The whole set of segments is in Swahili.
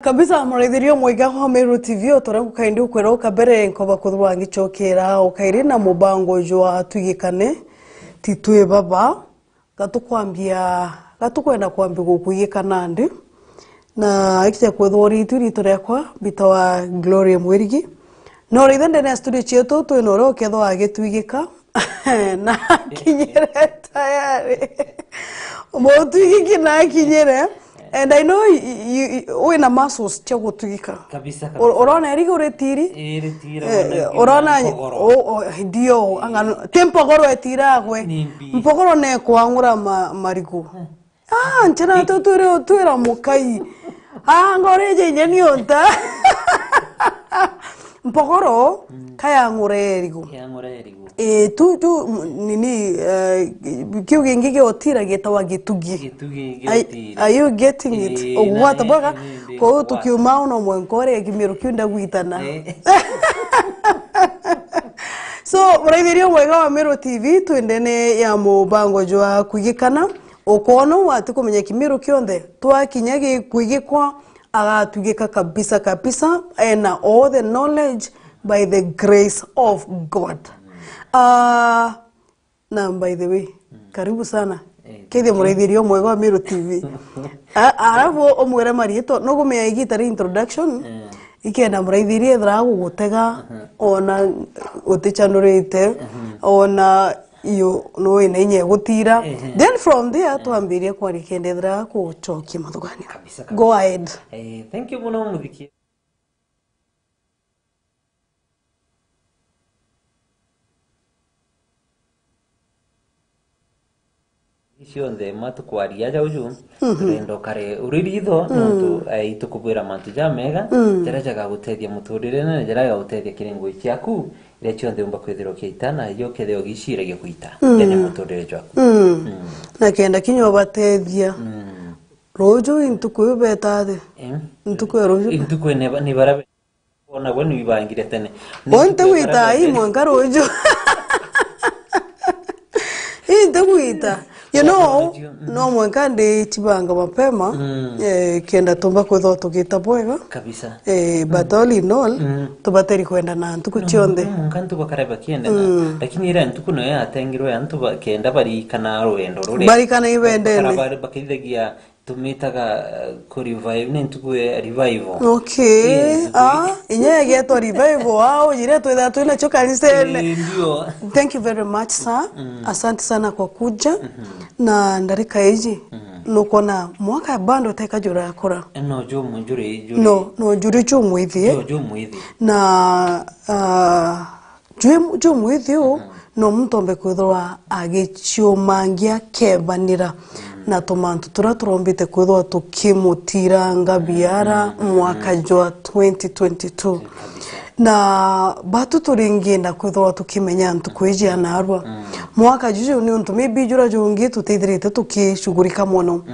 Kabisa muraithirio mwega wa Meru TV otora gukaindi ukwera ukabere nkoba kuthwa ngichokera ukairi na mubango jwa twigikane titwe baba gatukwenda kwambia gukuyikana ndi na ikija kwethori twirito rekwa bitawa Gloria Mwirigi no rithe ndene studio chetu twinoro ukethwa agitwigika na kinyere tayari mo twigiki na kinyere. And I know we na muscles cha gutwika kabisa. Urona eriga uretiri urona ndio angano tempogoro etiragwe mpogoro ne kwangura marigo nchana twira mukai ngoreje nyeni onta mpogoro kaya ngurerigo tu nini kiugengi otira getawa gitugi. Are you getting it? What about ko tukiuma uno mwenkore gimiru kyunda guitana. So muraithirio mwega wa Meru TV twendene ya mubango jwa kwigikana okono watu kumenya kimiru kyonthe twakinyagi kwigikwa agatugika kabisa and all the knowledge by the grace of God. Na by the way karibu sana kede muraithirio mwega wa Meru TV arabu omwere marieto no gumenya igitari introduction ikenda muraithirie thragu gutega ona utechanurite ona iyo no inenye gutira then from there twambirie kwarikende thragu guchokia mathugani. Go ahead. Thank you muno muthiki. Sionde matu kwaria jauju rendo kare uririto nuntu itukubwira mantu jamega jarajaga gutethia muturire na jaraga gutethia kiringo cyaku ire cionde umba kwithiro kiitana yo ketheo gicire gikuita ene muturire jwaku na kenda kinyo batethia rojo intuku betade intuku rojo intuku ne barabe ona wenu ibangire tene onte wita imwanga rojo intuku ita. You know, no mwankande chibanga mapema kenda tumba kwetho tugita bwega kabisa but all in all tubateri kwenda na ntuku chionde nkantu bakareba kienda na lakini ira ntuku no ya tengiro ya ntu kenda bari kana roendo rore bari kana ibendele bari bakithagia tumitaga ku revive ne ntuku revival. Okay inye geto revival jire twetha twina chokanisene. Thank you very much sir. Asante sana kwa kuja na ndarika eji nukona mwaka bando teka jura yakora no jo munjure no juri cho mwithie na jo mwithio no mtombe kwithwa agichiomangia kebanira na tomantu turombite kwithwa tukimutira ngabiara mwaka jwa 2022 na batu turingenda kwithwa tukimenya ntukweji anarwa mwaka juju ni untu maybe jura jungi tuteithirite tukishugurika mono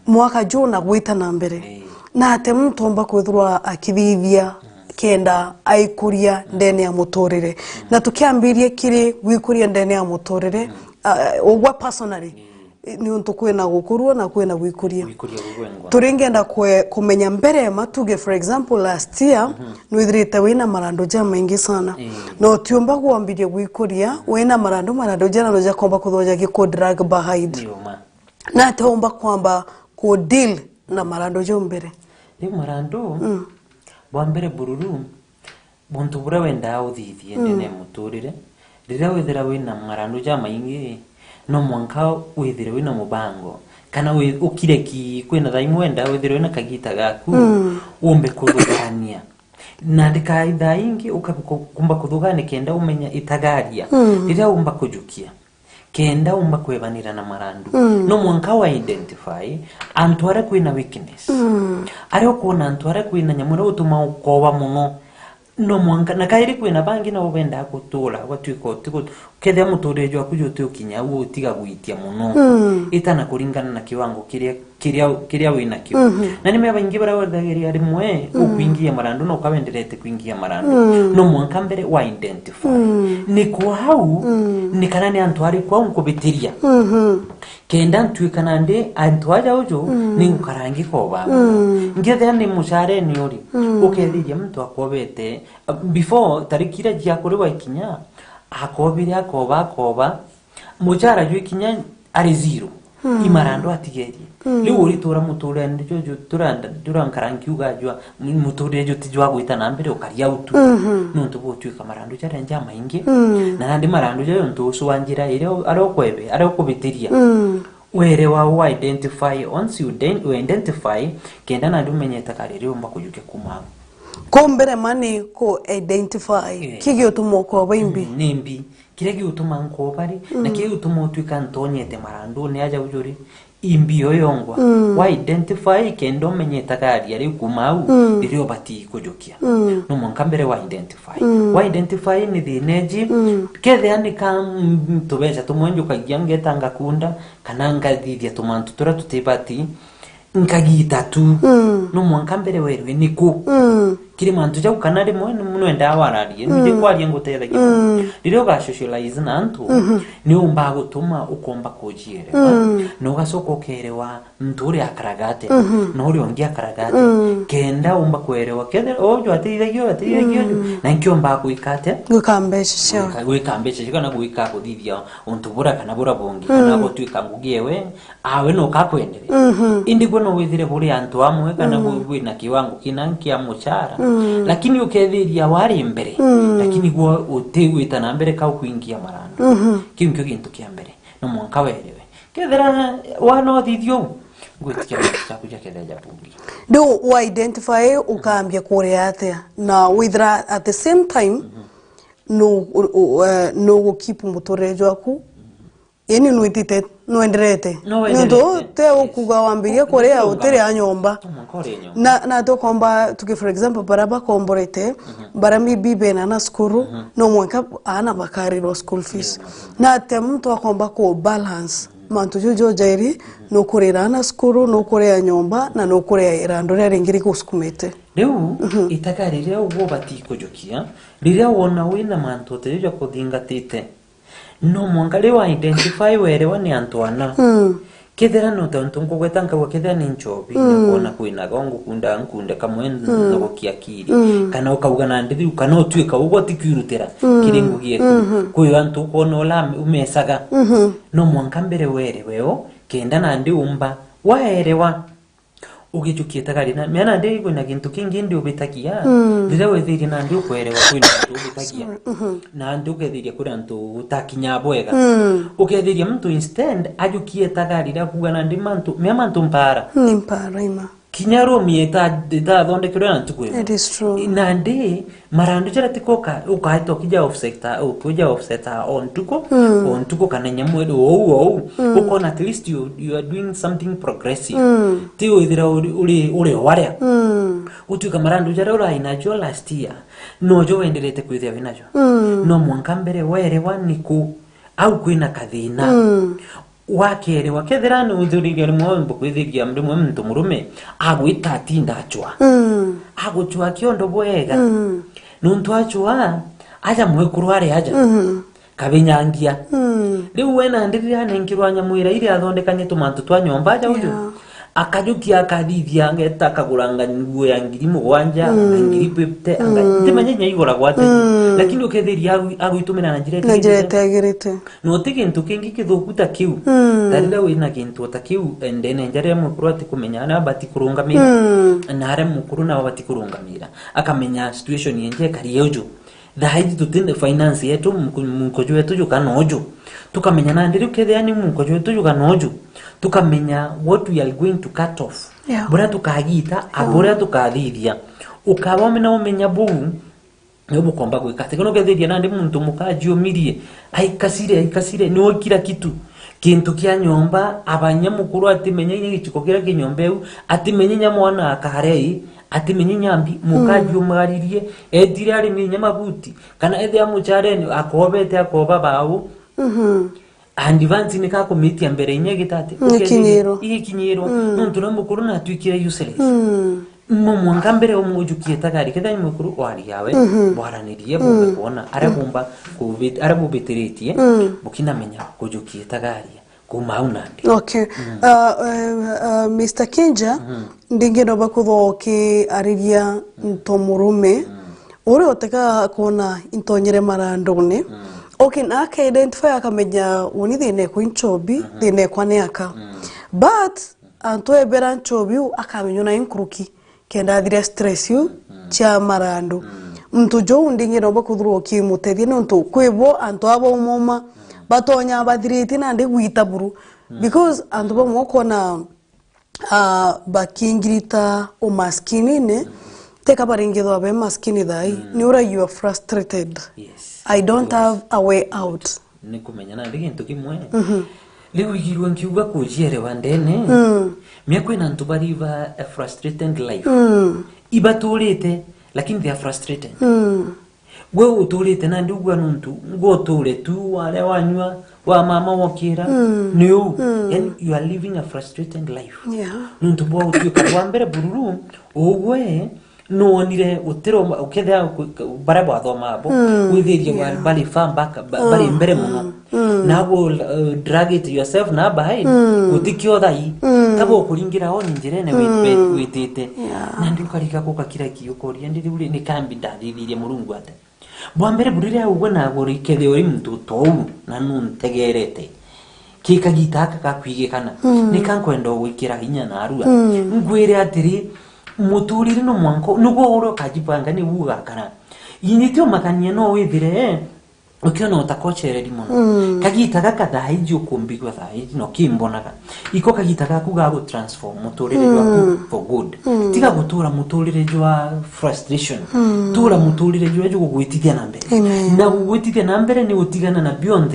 mwaka juu na gwita na mbere na ate mtomba kwithwa akithithia kenda aikuria ndene ya muturire na tukiambirie kiri gwikuria ndene ya muturire ogwa personally ni untu kwena gukurwa na kwena gwikuria turingenda kumenya mbere matuge for example last year nwithirite wina marando ja maingi sana no tiumba kuambirie gwikuria wina marando jana no jakomba kuthoja giko drag behind na tiumba kwamba ku deal na marando jo mbere ni marando bwambere bururu buntu bura wenda uthithie ndene muturire rira withira wina marando ja maingi no mwanka withire wina mubango kana ukireki kwina thaimu wenda withire wina kagita gaku umbe kuthugania na ndika itha ingi ukakumba kuthugane kenda umenya itagaria rira umba kujukia kenda umba kwebanira na marandu no mwanka wa identify antware kwina weakness ari okuona antware kwina nyamura utuma ukoba muno no mwanka na kairi kwina bangi na ubenda kutura watwiko tiko kethe muturejo akujo tukinya wo tiga gwitia muno itana kuringana na kiwango kiria kiria wina kio na ni mebaingi bara wethagiria rimwe ukwingia marandu no kawenderete kwingia marandu no mwanka mbere wa identify ni kwa hau ni kana ni antu ari kwa unkubitiria kenda ntwikana ndi antu aja ujo ni ngukarangi koba ngethe ni mushare ni uri ukethiria mtu akobete before tarikira jia kuri wa ikinya akobire akoba muchara ju ikinya ari zero imarando atigerie liu uri tura muture ndijo turankarangi ugajwa muture jo tijwa gwita na mbere ukaria utu nuntu botwika marando jara nja maingi na ndi marando jo ntu suwanjira ire arokwebe arokubitiria were wa identify once you identify kenda na dumenyeta kariri umba kujuke kuma ko mbere mani ko identify kigyo tumoko baimbi nimbi kiregi utuma nkobari na kiregi utuma utwika ntonyete marando ne aja ujuri imbi yoyongwa wa identify kendo menyeta kari ari kumau iriyo bati kujokia no monkambere wa identify ni dineji kethe ani kam tubeja tumonjo kagiange tanga kunda kananga dhidi ya tumantu tura tutibati nkagita tu no monkambere werwe niko kiri mantu ja ukanari mwe muno enda warari ni kwari ngotera gimu riro ga socialize nantu ni umba gutuma ukomba kujire no gasoko kerewa nturi akaragate no uri ongia akaragate kenda umba kwerewa kende ojo atirigyo na nkyo mba kuikate gukambeshe kana guika kuthithia untubura kana bura bongi kana gotwika ngugiyewe awe no kakwendere indigwo no withire buri antu amwe kana bwi na kiwango kinankia muchara lakini ukethiria wari mbere lakini gwo utegwita na mbere ka kuingia marando kinkyo gintu kia mbere no mwanka werewe kethera wana thithio gwitikia chakuja ketheja bungi do wa identify ukambia kore atia na withra at the same time no keep mutorejo aku yani nuitite nuenderete ndo te okuga wambiria korea utere anyomba na to komba tuki for example baraba komborete barami bibe na skuru no mwanka ana bakari ro school fees na te mtu akomba ko balance mantu jojo jairi no korera na skuru no korea nyomba na no korea irando rya ringiri kusukumete leo itakarire ubo batiko jokia liria wona wina mantu tejo kuthingatite no mwangale wa identify were wani antoana kethera no tonto ngogwetanga wa kethera ni nchobi ngona kuina gongo kunda nkunda kamwe no gokiakiri kana ukauga na ndithi kana otwika ugo tikirutera kiringo gieku kuyo antu kono la umesaga no mwangambere were weo kenda na ndi umba waerewa ugijukie tagarina mena ndi kuna kintu kingi ndi ubitakia ndira wethiri na ndi ukwerewa kwina ndu ubitakia na ndi ukethiria kura ntu utakinya bwega ukethiria mtu instead ajukie tagarira kuga na ndi mantu memantu mpara ni mpara ima kinyaro mieta thonde kiro na tukwe it is true na ndi marandu jara tikoka ukaito kija offset on tuko kana nyamwedo ukona at least you are doing something progressive ti withira uri waria utuka marandu jara ura inajo last year no jo endelete kwithia winajo no mwanka mbere were waniku au kwina kathina wakere wakethera ni uthuriria rimwe mbukwithiria rimwe muntu murume agwita atinda achwa aguchwa kiondo bwega nuntu achwa aja mwekuru ari aja kabinyangia riu wena ndirira nengirwa nyamwira iri athondekanye tumantu twa nyomba aja ujo akajukia akathithia ngeta kaguranga nguo ya 7,000 ngiripete ndimanyenya igora gwate lakini ukethiria agwitumira na njirete agirite no tikintu kingi kithukuta kiu tarira wina kintu ta kiu endene njare mukuru ati kumenyana bati kurungamira na hare mukuru na bati kurungamira akamenya situation yenje kari yojo dhaidi tutinde finance yetu mkojo wetu jukana ojo tukamenyana ndiri ukethia ni mkojo wetu jukana ojo tukamenya what we are going to cut off bora tukagita abora tukathithia ukaba mena umenya buu yobu komba gwikate kono gethiria nandi muntu mukajio mirie aikasire ni okira kitu kintu kia nyomba abanyamukuru atimenye igichiko kira kinyombeu atimenye nyamwana akarei atimenye nyambi mukajio maririe edire ari minya mabuti kana ethia muchareni akobete akoba bawo advance ni ka komiti mbere inye gitate ikinyiro nuntu na mukuru na twikire useless mo mwanga mbere umujukiye takari kethani mukuru wari yawe bwaranirie bumbe kuona arabumba covid arabubeteretie bukina menya kujukiye takari kumaunandi. Okay. Mr. Kinja ndingeno bakuthoki ariria ntomurume uri oteka kona intonyere marandone. Okay, na ka identify akamenya uni thine ku inchobi thine kwa neaka. But antoe beran chobi akamenyo na inkuruki kenda thire stress yu cha marando. Mtu jo ndingeno bakuthoki mutethie nonto kwebo anto abo moma batonya badiriti na ndi gwitaburu because anto bo mokona bakingirita o maskini ne teka baringiro abe maskini dai ni ura you are frustrated. Yes. I don't have a way out. Ni kumenya na ndigintu kimwe leo igirwa nkiuga kujere wandene miako ina ntubariva a frustrated life ibaturite lakini they are frustrated gwe uturite na ndigwa nuntu ngo ture tu wale wanywa wa mama wakira niu and you are living a frustrated life nuntu bo utuka kwambere bururu ogwe no nire utero ukethea barabo athoma abo witherie bali farm back bali mbere muno nago drag it yourself na behind utikio thai tabo kuringira ho njirene witete na ndikarika kuka kira kiyukori ndiri ni kambi ndadiririe murungu ate bwambere burire ugwe na gori kethe mtu tou na nuntegerete kika gitaka kakwigikana nikankwenda gwikira hinya na arua ngwire atiri muturire no mwanko nugo oro kajipanga ni wuga kana yinitio makanya no withire ukiona utakochereri muno kagita kakathaiji ukumbigwa thaiji no kimbonaga iko kagita kakuga go transform muturire waku for good tiga gutura muturire jwa frustration tura muturire jwa jugo gwitithia na mbere na gwitithia na mbere ni utigana na beyond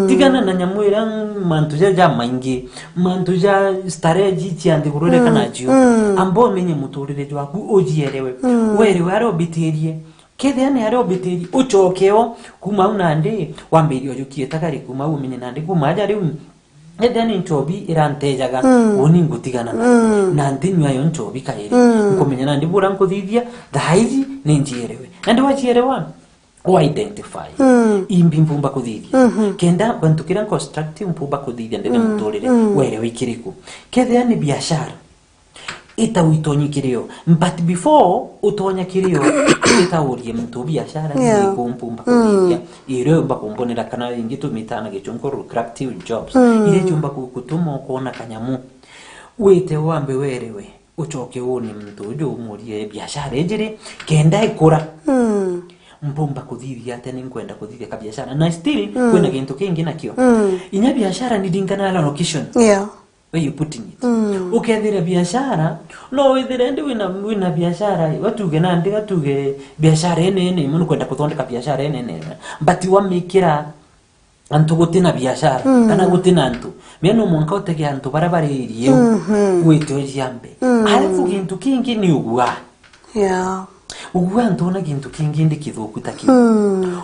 tigana na nyamwira mantuja ja maingi mantuja stareji chiandi kurore kana jio ambo menye muturire jwa ku ojierewe were waro bitirie kethe ne ari obiteri uchokeo kuma unande wambirio yukie takari kuma umenye nande kuma aja riu edani nchobi irantejaga oni ngutigana na ndinyu ayo nchobi kairi nkomenya nande bura nkuthithia thaizi ninjierewe nande wachierewa o identify imbi mpumba kuthithia kenda bantukira constructive mpumba kuthithia ndene mutorire were wikiriku kethe ni biashara ita witonyi kirio but before utonya kirio ita urie mtu biashara ni kumpumba kuthithia ire mbakumbonera kana ingitu mitana gichonko lucrative jobs ile chumba kukutuma kuona kanyamu wite wambe werewe uchoke woni mtu ujo umurie biashara ejiri kenda ikura mpumba kuthithia tena nkwenda kuthithia ka biashara na still kwenda kintu kingi nakio inya biashara ni dingana la location where you putting it ukethira biashara no withire ndi wina biashara watuge na ndi atuge biashara ene muno kwenda kuthondeka biashara ene but wamikira antu gutina biashara kana gutina antu meno mwanka utege antu barabaririe wito jambe alafu kintu kingi ni ugwa ugwa ntona kintu kingi ndi kithuku taki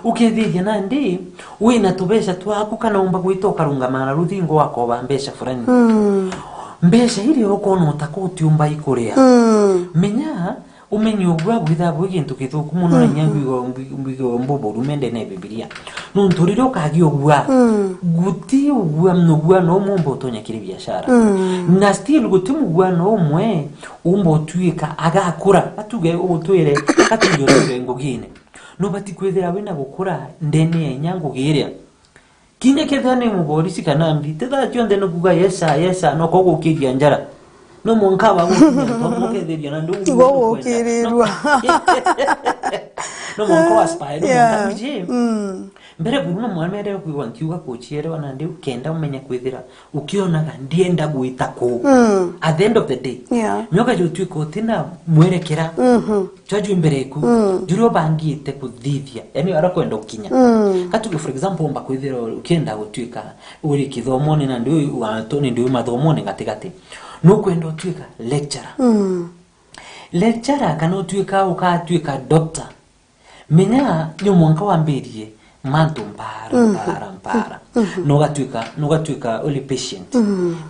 ukethithia na ndi wina tubesha twaku kana umba gwitoka rungamana ruthingo wako ba mbesha fulani mbesha ile ukona utakuti umba ikuria menya umenye ugwa gwithabu kintu kithuku muno na nyangu mbobo rumende na Biblia nunturiro kagi ugwa guti ugwa mnogwa no mumbo tonya kiri biashara na still guti mugwa no mwe umbo tuika agakura atuge ubutwire atujore ngogine no bati kwethera wina gukura ndene nyangu giria kinye kethane mugori sikanambi teta chonde no kuga yesa no kogo kigia njara no monkaba muketheria na ndu tigo kirirwa no monko aspire monkamije mbere buno mwamere kuwa nkiuga kuchielewa na ndi kenda umenya kwithira ukiona ndienda gwitako at the end of the day nyoka jutwiko tina mwerekera twaju imbereku juro bangite kuthithia yani arakwenda ukinya katuge for example mba kwithira ukienda gutwika uri kithomoni na ndi watoni ndi mathomoni gatigati no kwenda utwika lecturer kana utwika ukatwika doctor menya nyo mwanka wambirie mantu mpara nogatuika uli patient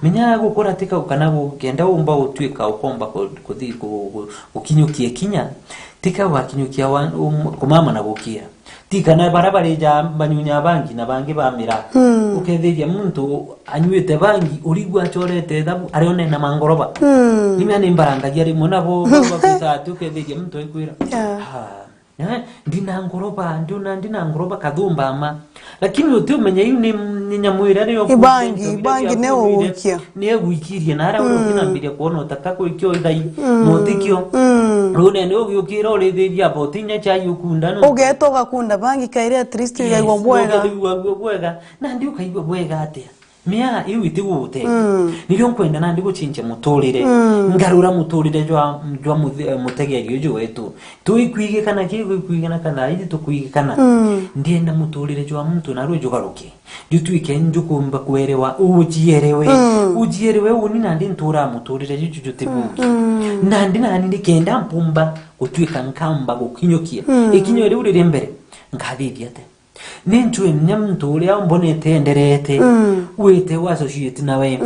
menya gukora tika ukana gukenda umba utuika ukomba kuthi ukinyukie kinya tika wakinyukia kumama na gukia tika na barabara ja banyunya bangi na bangi bamira uketheria muntu anyuite bangi urigwa chorete thabu arione na mangoroba nimya ni mbarangagia rimwe nabo bakwita tuketheria muntu ekwira ndina ngoroba kadhumba ama lakini utumenye yu ni nyamwira niyo bangi ne ukia ne guikirie na ara ukinambiria kuona utakako ikyo ithai motikyo rune ne ugukira urithiria botinya cha yukunda no ugetoka kunda bangi kaire at least igaigwa bwega na ndi ukaigwa bwega atia mia iu itigute nilio kwenda na ndi guchinja muturire ngarura muturire jwa mutegeri uju wetu tuikwige kana kigwigana kana idi tukwigana ndienda muturire jwa muntu na rujo garuke ndituike njukumba kwerewa ujierewe uni nandi ntura muturire juju tibuki nandi ndikenda mpumba utwika nkamba gukinyokia ikinyo ri uri mbere nkathithia te ninchwe nyamtu uri ambonete enderete wete wa associate nawe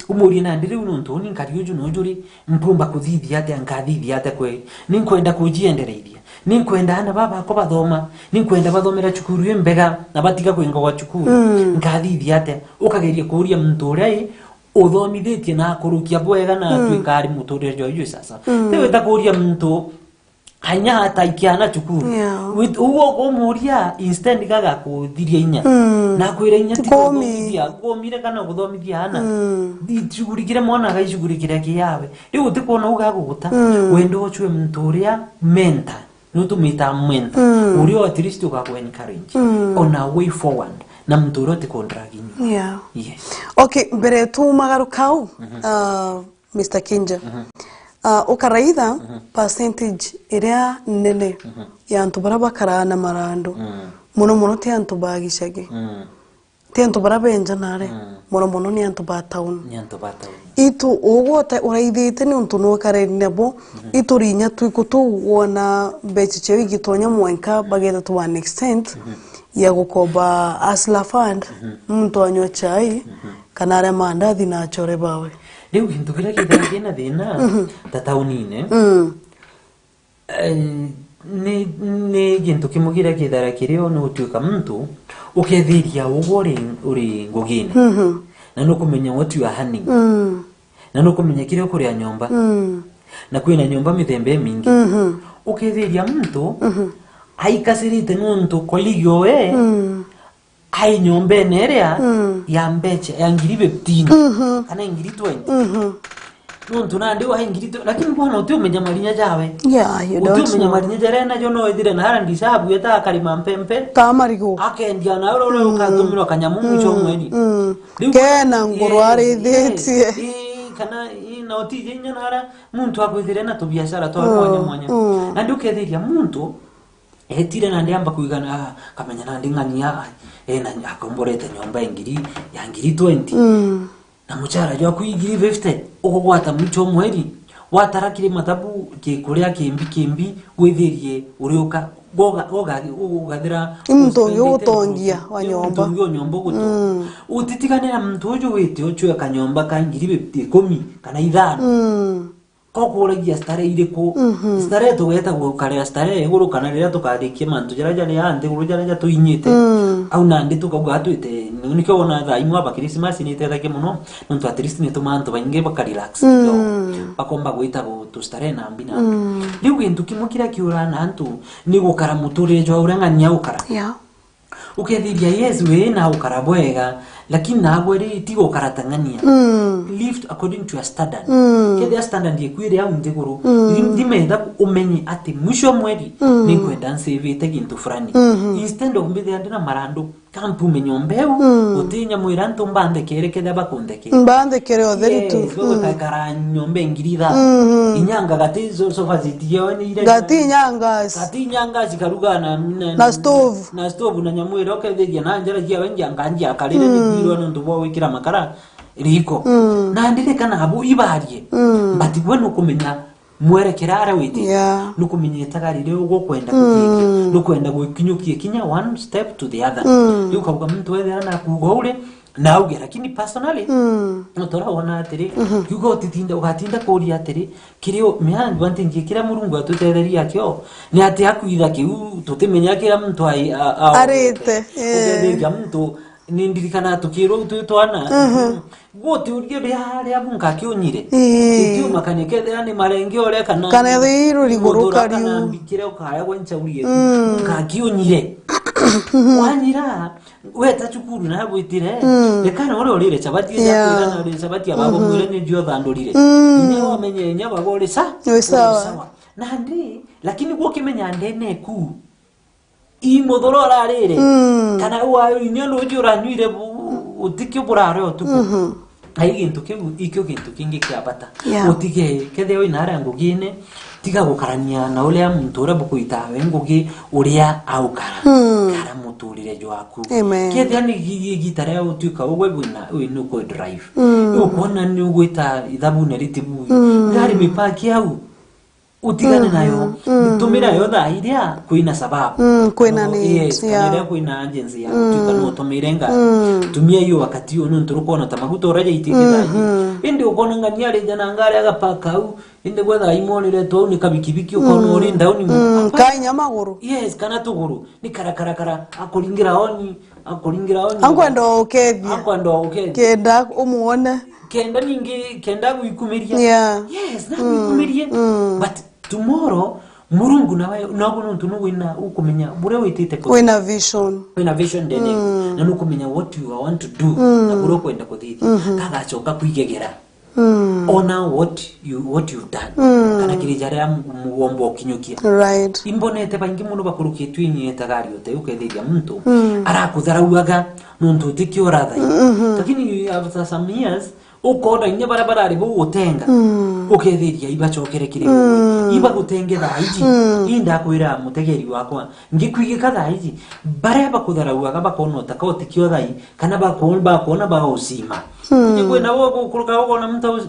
umuri nandire ununtu ninkari uju nojuri mpumba kuthithia te nkathithia te kwe ninkwenda kujiendereithia ninkwenda ana baba ko bathoma ninkwenda bathomera chukuru embega na batiga kwinga wa chukuru nkathithia te ukageria kuria muntu uri uthomithitie na kurukia bwega na twikari muturire joyo sasa tewe takuria muntu hanya hata ikiana chukuru uwo gomuria instant gaga kuthiria inya na kwira inya tikothomithia gomire kana guthomithia ana chugurikire mwana gaicugurikire kiyawe riu tikona ugaguguta wendo ochwe mturia mentor nutumita mentor urio at least ugaku encourage on a way forward na mturo tikondraginyo yes okay mbere tu magarukau Mr. Kinja ukaraitha percentage iria nene ya antu barabakara na marando muno ti antu bagicage ti antu barabenja nare muno ni antu ba town itu ugota uraithite ni untu no karene bo itu rinya twikutu wona bechiche igitonya mwenka bageta to one extent ya gukoba asla fund muntu anywa chai kanare mandathi na chore bawe leo kintu kila kidana thina tataunine ne kintu kimugira kidara kirio no tuka muntu ukethiria ugore uri ngugine na no kumenya what you are handing na no kumenya kirio kuria nyomba na kwina nyomba mithembe mingi ukethiria muntu aikasirite nuntu koligyo ai nyombe nerea ya mbeche ya ngiri 15 kana ngiri 20 nuntu na ndio ai ngiri lakini bwana utumenya marinya jawe you don't utumenya marinya jare na jono idire na harandi sabu yeta kalima mpempe tamarigo akendia na ro ukathumira kanyamu cyo mwedi kena ngurwari thitie kana ina otije nyara muntu akwithire na to biashara to mwanya na ndio kethiria muntu etire na ndiamba kuigana kamenya na ndingania na akomborete nyomba ngiri ya ngiri 20 na muchara jwa kuigiri 50 ukugwata mucho mweri watarakire matabu ke kuria kimbi withirie urioka goga ugathira muntu yotongia wa nyomba guto utitikanira muntu uju wite ochwe kanyomba ka ngiri 10 kana 5 kokuragia stare iriko stare tugeta gukarea stare iguru kana rira tukarikie mantu jaraja ni ande guru jaraja tuinyite au nandi tukaguga twite nikyo wona tha imwa ba Christmas ni tethake muno nontu at least ni tumantu bainge bakarelax bakomba guita go tu stare na mbina riu gintu kimukira kiura na antu ni gukara muturire jwa urangania ukara ukethiria Yesu na ukara bwega lakini nagweri tigo karatangania lift according to your standard kede standard yekwire au ndiguru ndimenda umenye ati mwisho mweri ni kwenda save gintu fulani instead of mbide andina marando kampu menyombeu utinya mwiranto mbande kere kede bakundeke mbande kere otheritu kakara nyombe ngirida inyanga gatizo sofa zitiyo ni ile gati nyanga zikaruga na stove na nyamwira oketheria na njara jia wenja nganja kalire ni kwiro no ndubo wikira makara riko na ndire kana habu ibarie bati gwenu kumenya mwere kirara witi Yeah. nukumenyeta garire ugo kwenda kugiki nukwenda gwikinyukie kinya one step to the other yuko kwa mtu wethera na kugoure na uge lakini personally notora wana atiri yugo titinda ugatinda kuria atiri kirio mean wanting kira murungu atutetheria kyo ni ati akuitha kiu tutimenya kira mtu ai arete ugetheria mtu nindirikana tukiro tutwana gote urie ria bunga kionyire itio makanekethera ni marenge ore kana thiru riguruka riu bikire ukaya gwencha urie bunga kionyire wanyira weta chukuru na gwitire lekana ore orire chabati ya kwira na ore chabati ababo mwire ni jio thandurire ine wamenye nya bagore sawa na ndi lakini gwo kimenya ndene ku imodorora arire kana wayo inyalo jura nywire utikyo burare otuko aigintu ikyo gintu kingi kyabata utige ketheo inara ngugine tiga gukarania na ulia muntu ura bukuitawe ngugi uria aukara kara muturire jwaku kethea ni gitare utuka ugwe buna uinuko drive ukona ni ugwita ithabu ne ritibu ngari mipaki au utigane nayo tumira yo tha iria kuina sababu kuina ni ya kuina agency ya tukano tumirenga tumia hiyo wakati ono nturukona tamaguto raja itikira indi ukona ngania reja na ngare agapaka au indi gwetha imonire to ni kabikibiki ukono uri ndauni kanya maguru yes kana tuguru ni kara akuringira oni ankwendo okethi kenda umuone kenda guikumiria yes na guikumiria but tomorrow murungu nawe nago nuntu nuwina ukumenya bure witite ko wina vision dene na nukumenya what you want to do na bure kwenda kuthithia kaga choka kuigegera ona what you've done kana kirijare ya muombo kinyukia right imbonete bangi muno bakurukie twinyi etagari ote ukethithia mtu arakutharauaga nuntu tikio thai lakini after some years ukoda inye barabara ari bugutenga ukethiria ibacokere kire iba gutenge thaiji inda kwira mutegeri wakwa ngikwigika thaiji bare bakutharaguaga bakono takotikio thai kana bakona bagusima nigwe nawo gukuruka ukona mtu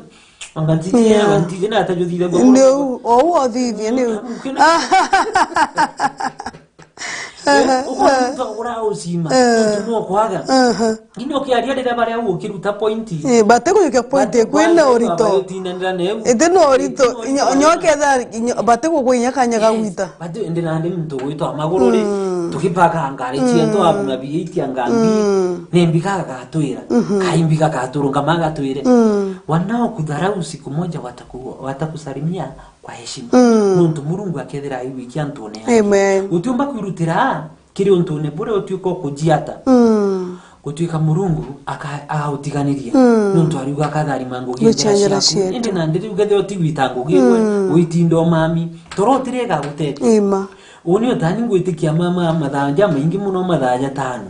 angantije na atajuthira gwo ndio o thithie ni ukora usima tuno kwaga ino kiaria rira bare ukiruta pointi bate kuyuka pointi kwenda orito ete no orito nyoketha bate kukuinya kanya gawita bate ndina ndi mtu gwitwa magururi tukipaka ngari chiento abuna biiti angambi nembika gatwira kaimbika gaturunga magatwire wanao kudharau siku moja watakusalimia kwa heshima muntu murungu akethera iwiki antone amen utumba kwirutira kiri untune bure utuko kujiata kutuika murungu akautiganiria muntu ariuga kathari mangu githera indi na ndiri ugethe otigwitangu gitwe uitindo mami torotire ga gutete ima uni otani ngwitikia mama mathanja maingi muno mathanja tano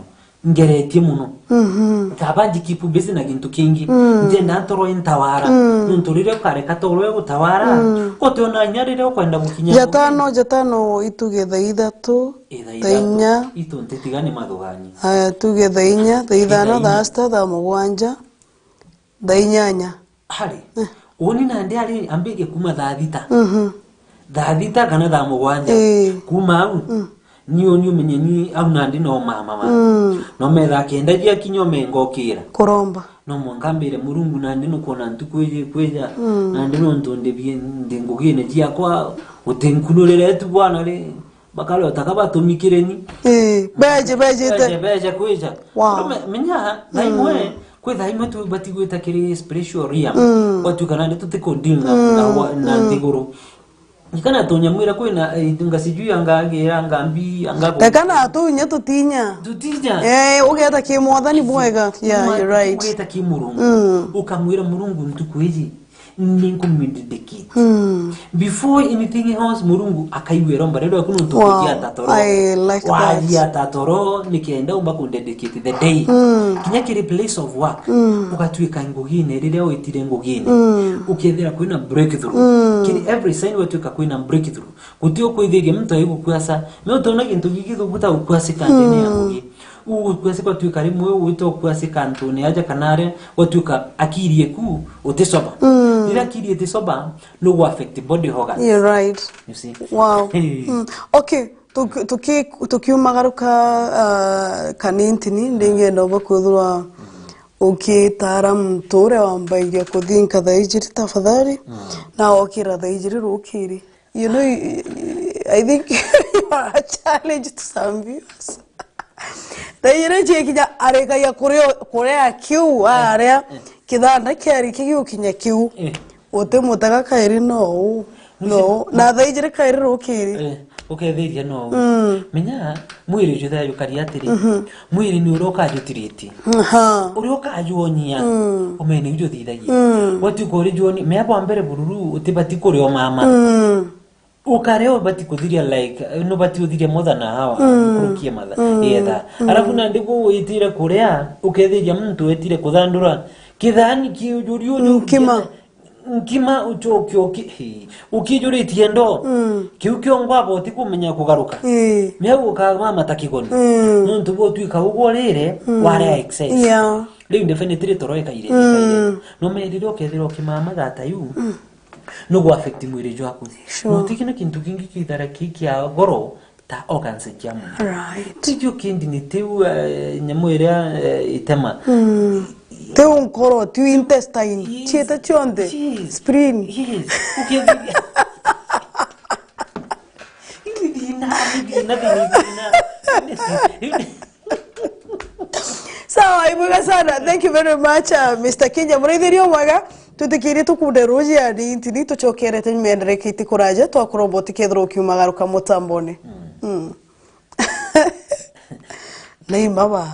ngeretie muno kabanji kipu bese na gintu kingi njenda toro intawara nunturire kareka toro gutawara otona nyarire kwenda gukinya jatano itugetha ithatu thainya itu ntitigane mathugani aya tugetha inya thaithano thasta tha mugwanja thainyanya hari oni na ndi ari ambige kuma thadita kana tha mugwanja kuma au niyo menye ni au nandi no mama no metha kenda jia kinyome ngokira kuromba no mwangambire murungu nandi no kona ntukweja nandi no ntonde biende ngogine jia kwa utenkunulele tu bwana le bakalo takabatumikireni beje kweja menya naimwe kwetha imwe tu batigweta kiri spiritual realm watu kana tutikondina na ndiguru ikana tonyamwira kwina itunga sijui angagira ngambi angago takana tunya tutinya ugeta kimwathani bwega you're right ugeta kimurungu ukamwira murungu ntukwiji ninkumindideki before anything else murungu akaiwera mbarero kuno ntukuja tatoro wajia tatoro nikienda umba kundedicate the day kinya kiri place of work ukatwika ngugine rire witire ngugine ukethera kwina breakthrough kiri every sign wetwika kwina breakthrough kutio kwithiria mtu ayigukwasa me utona gintu gigithubuta ukwasika ndene ya ngugi ukwase kwa twika rimwe wito kwase kantone aja kanare watuka akirie ku utesoba ira kiriete soba no go affect body organs. You're right. You see. Wow. Okay, tukiumagaruka kanintini ndingenda bakuthwa ukitara mture wambairia kuthinka thaijiri tafadhali na okira thaijiri rukiri. You know, I think you are a challenge to some viewers. Thaijiri chekija areka ya kurea kiu area kithanda kiari kigiu kinya kiu ote mutaga kairi no na thaijiri kairi rukiri. Okay, there no. Menya mwiri jutha yukari atiri. Mwiri ni uroka jutiriti. Uroka juonia. Omene ujo thithagia. Watu kore juoni me abo ambere bururu utibati kore o mama. Ukareo bati kuthiria like no bati uthiria more than hawa kurukia matha. Yetha. Arafu na ndiko uitire kurea ukethiria mtu etire kuthandura. Kithani kiujurio nkima uchokyo ukijuritie ndo kiukyo ngwabo tikumenya kugaruka mego kagwa matakigoni muntu bo twika ugo rire ware excess le definitely toroeka ire no meriro kethiro kimama data yu no go affect mwire jwaku no tikina kintu kingi kithara kikia goro ta organs jamu Right. tikyo kindi ni teu nyamwira itema Te un coro, tu intestine, cheta chonde, spleen. Yes. Okay. Sawa, ibuga sana. Thank you very much, Mr. Kenya. Muridirio mwaga, tutikiri tukude roji ya di intini, tuchokere tenmendere kiti kuraje, tu akuroboti kedro kiumagaruka motambone. Nei mama.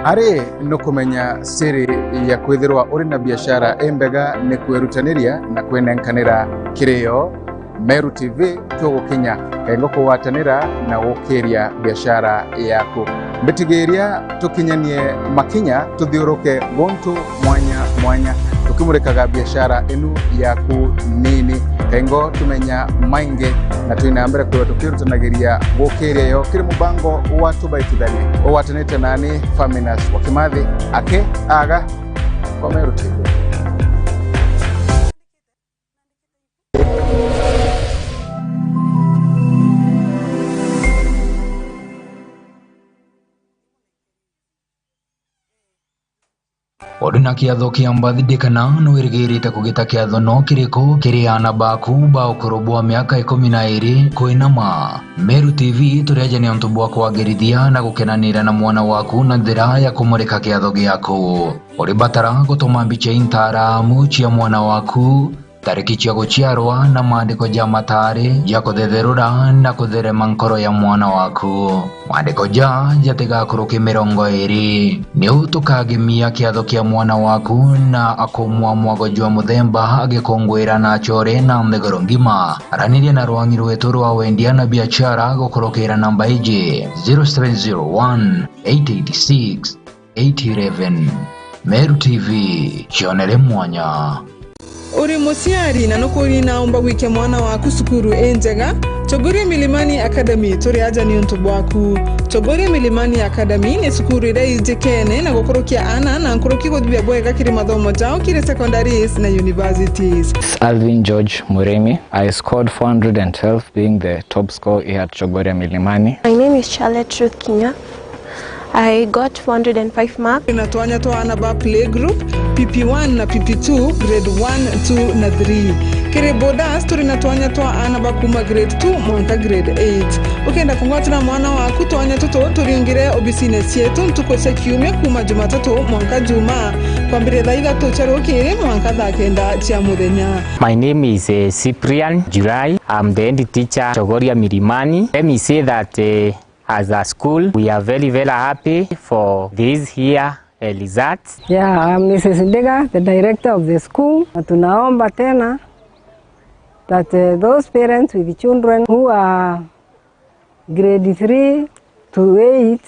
Ari no kumenya siri ya kwithirwa uri na biashara embega ne kwerutaniria na kwenenkanira kirio Meru TV tugukinya engo kuwatanira na gukiria biashara yaku mbitigiria tukinyanie makinya tuthiuruke gontu mwanya tukimurikaga biashara enu yaku nini engo tumenya mainge na tuinambere kwa tukirutanagiria gukiria yo kiri mubango watu baitudani owatanite nani Faminas Wakimathi ake aga kwa Meru TV. Odina kiatho kia mbathidikana no irigirite kugita kiatho no kiriko kiriana baku ba ukorobwa miaka 12 koinama. Meru TV turejania ontu bwa kwagirithia na gukenanira na mwana waku na njira ya kumurika kiatho giaku. Uri batara gutuma mbica intaramu cia mwana waku, tariki cia guciarwa na maandiko ja matari ja kuthetherura na kutherema nkoro ya mwana waku. Maandiko ja jatigakuruki 20 ni utukagimia kiatho kia mwana waku na akumwa mwago jwa muthemba agikongwira na chore na mthegoro ngima. Araniria na rwangi rwetu rwa wendia na biashara gukurukira namba iji 0701 886 811. Meru TV, chionere mwanya. Uri musiari na nukuri naomba wike mwana waku sukuru enjega. Chogoria Milimani Academy turi aja ni untu bwaku. Chogoria Milimani Academy ni sukuru ira ijekene na gukorokia ana na nkoroki godbia bwega kiri mathomo jao kiri secondaries na universities. Alvin George Muremi. I scored 412 being the top scorer here at Chogoria Milimani. My name is Charlotte Ruth Kinya. I got 405 marks. Inatuanya to anaba play group PP1 na PP2 grade 1, 2 na 3. Kire bodas turi natuanya to anaba kuma grade 2 mwanka grade 8. Ukenda kungwatira mwana waku tuanya toto turingire obisines yetu ntukose kiumia kuma Jumatatu mwanka Juma kwambire thaiga tucharo kiri mwanka thakenda cia muthenya. My name is Cyprian July. I'm the head teacher Chogoria Milimani. Let me say that as a school, we are very, very happy for this here results. Yeah, I'm Mrs. Ndega, the director of the school. Tunaomba tena that those parents with children who are grade 3 to 8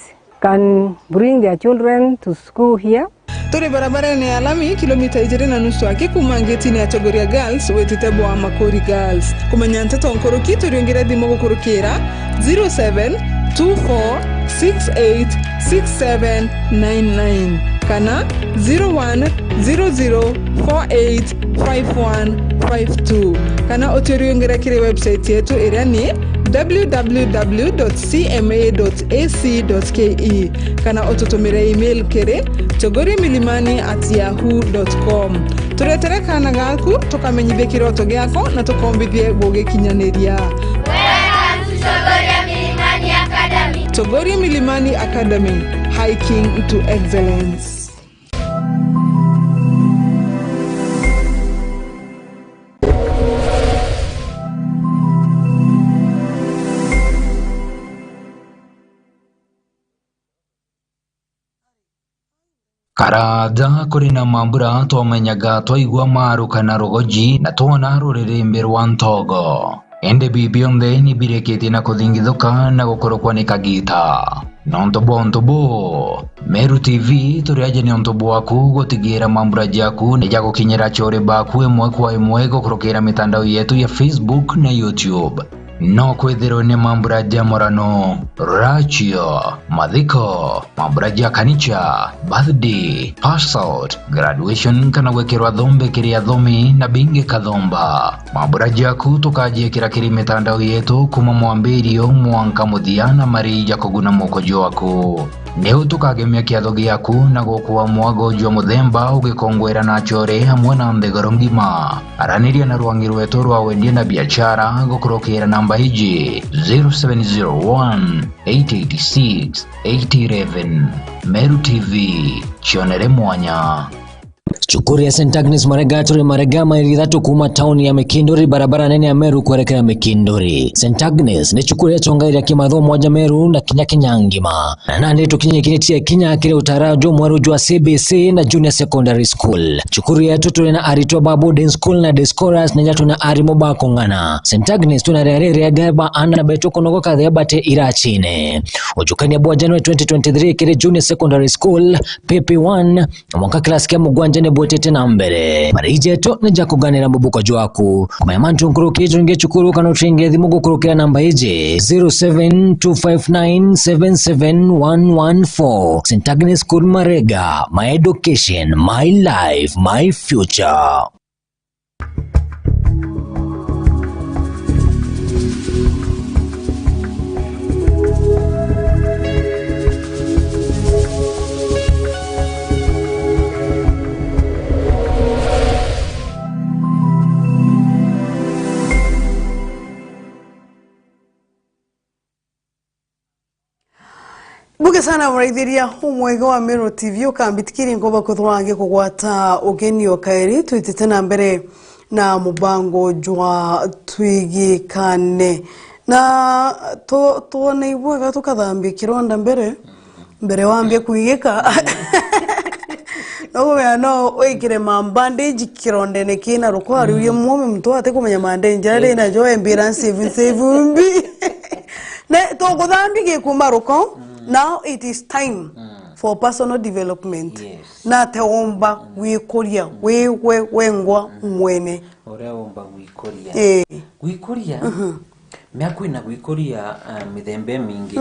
can bring their children to school here. Tore barabara ni alami kilomita 2.5 akikuma ngetini ya Chogoria Girls wetitebo wa Makori Girls. Kumenya nteto nkoroki toriongera dhimo kukurukira 0724686799 kana 0100485152 kana otoriongera kire website yetu irani www.cma.ac.ke kana otutumire email kere chogorimilimani@yahoo.com. Turetere kana gaku tukamenyithie kiroto gyako na tukombithie gugikinyaneria. Welcome to Chogoria Milimani Academy. Chogoria Milimani Academy, hiking to excellence. Karaja kuri na mambura twomenyaga twaigua maru kana rogoji na twona rurĩrĩmbĩ rwa ntogo ende bibionde ni bireketi na kuthingithuka na gukorokwa ni kagita nontobo Meru TV turiaje ni ontobo waku gutigira mambura jaku ni jago kinyera chore baku emwe kwa emwe gukorokera mitandao yetu ya Facebook na YouTube no kwethero ni mambura ja morano rachio madhiko mambura ja kanicha birthday pass out graduation kana wekerwa dhombe kiria dhomi na binge kadhomba mambura jaku tukaje kira kiri mitandao yetu kuma mwambirio mwanka muthiana marija kuguna mokojo waku neu tukagemia kiatho giaku na gukua mwago jwa muthemba ugikongwera na chore hamwe na ndegoro ngima araniria na rwangi rwetu rwa wendie na biashara gukurokera namba hiji 0701-886-811 Meru TV chionere mwanya. Chukuri ya St. Agnes Marega turi Marega maili 3 kuma tauni ya Mekindori barabara nene ya Meru kuelekea Mekindori. St. Agnes ni chukuri ya chongairi ya kimadho moja Meru na kinyangima. Na nande tukinye kinetia kinya kile utarajo mwaruju wa CBC na Junior Secondary School. Chukuri ya tutu na aritwa babu den school na Descoras na nyatu na arimoba kongana. St. Agnes tuna reare ya gaba ana na beto konogo kadhe bate irachine. Ujukani ya bua January 2023 kile Junior Secondary School PP1 mwaka klasi kia mugwanja botete na mbere marije to nja kuganira mubuko jwaku kuma mantu nkruki tunge chukuru kana utringe thimugo kurukira namba ije 0725977114 St. Agnes School Marega, my education, my life, my future. Buge sana mraithiria umwega wa Meru TV ukambitikiri ngoba kuthwange kugwata ugeni okairi twitite na mbere na mubango jwa twigikane na tuone ibwega tukathambia kironda mbere wambia kuigika no oikire mambandage kironde ne kina rukwari uye mume mtu ate kumenya mandage ari na jo ambulance mbi ne to kuthambia kumaruko. Now it is time for personal development. Yes. Na teomba wikoria wengwa mwene. Ora omba wikoria. Wikoria. Miako ina wikoria midembe mingi.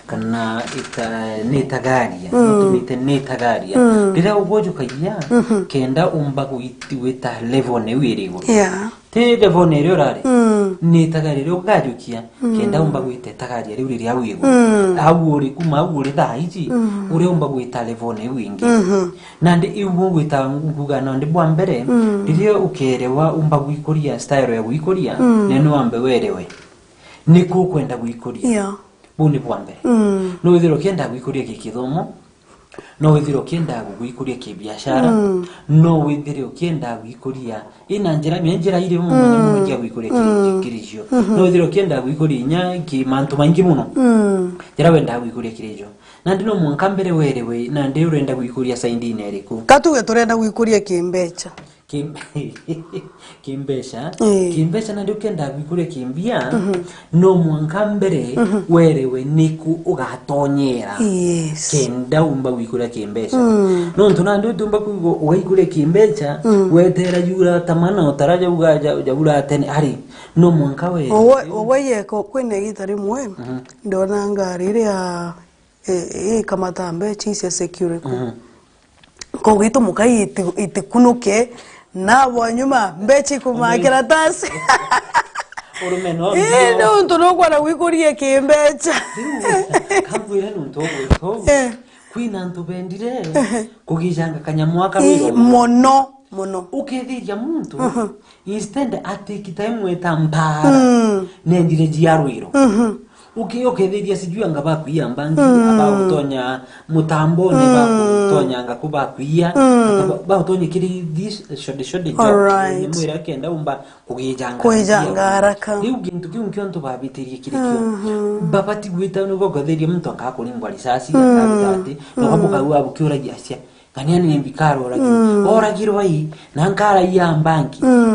Kana netagaria. Tumite netagaria. Bila ugojo kaya kenda omba wita level ne wirigo. Yeah. Te level ne ryorari. Netagaria ugajukia kenda omba wita tagaria riri ya wigo. Awuri kuma awuri daiji. Ure omba wita level ne wingi. Nande iwo wita ngugana ndi bwambere. Riri ukerewa omba wikoria style ya wikoria neno ambe werewe. Niko kwenda gwikoria. Yeah. Buni bwambere. No withiro kenda gwikoria kikithomo. No withiro kenda gwikoria kibiashara. No withiro kenda gwikoria ina njira ire mu njya gwikoria kirisho. No withiro kenda gwikoria nya ki mantu mangi muno. Jira wenda gwikoria kirisho. Nandi no mwankambere werewe nandi urenda gwikoria saindi neriko. Katuge turenda gwikoria kimbecha. kimbesha na ndio kenda bikure kimbia no mwanka mbere werewe niku ugatonyera kenda umba wikura kimbesha no ntuna ndio tumba ku wikure kimbesha wetera yura tamana otaraja ugaja ujabura tene ari no mwanka we owe ko kwene gitari mwe ndona ngari ya kama tambe chise security ko gitu mukai itikunuke nabo nyuma mbechi kumakira tasi urumeno no ntono kwa wikurie kimbecha kabwira nuntobo kwina ntubendire kugijanga kanyamwaka wiro mono ukethiria muntu instead atekita imwe tampara nendire jiarwiro ukethiria sijui anga bakuia mbangi abagutonya mutambo ne bagutonya anga kubakuia bagutonya kiri this shode right mwira kenda umba kugijanga haraka riu gintu kiuntu babitirie kirikio babati gwita no gogotheria muntu akakulimbwa risasi akabati no kabuka abukiura giacia kaniani mbikaro oragirwa hii nankara ya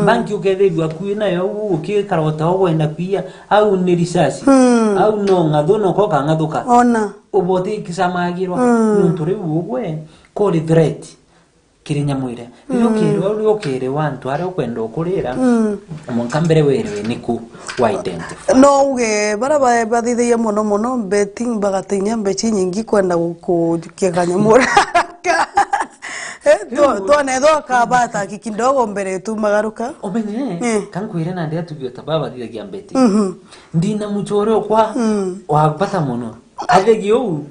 banki uketheria kuina yo ukikarota wenda kuia au ni risasi au no ngathono ko kangathuka ona ubothi kisamagirwa nunturi ugwe kori threat kirinya mwire ukere wantu ari ukwenda ukurira mwanka mbere werewe niku identify no uge bara bathithia muno betting bagatinya mbechi nyingi kwenda gukekanya mura tuone thoka bata kidogo mbere tu magaruka omenye kankwire na ndia tugiota baba thithagia betting ndina muchoro kwa wabata muno athegi ou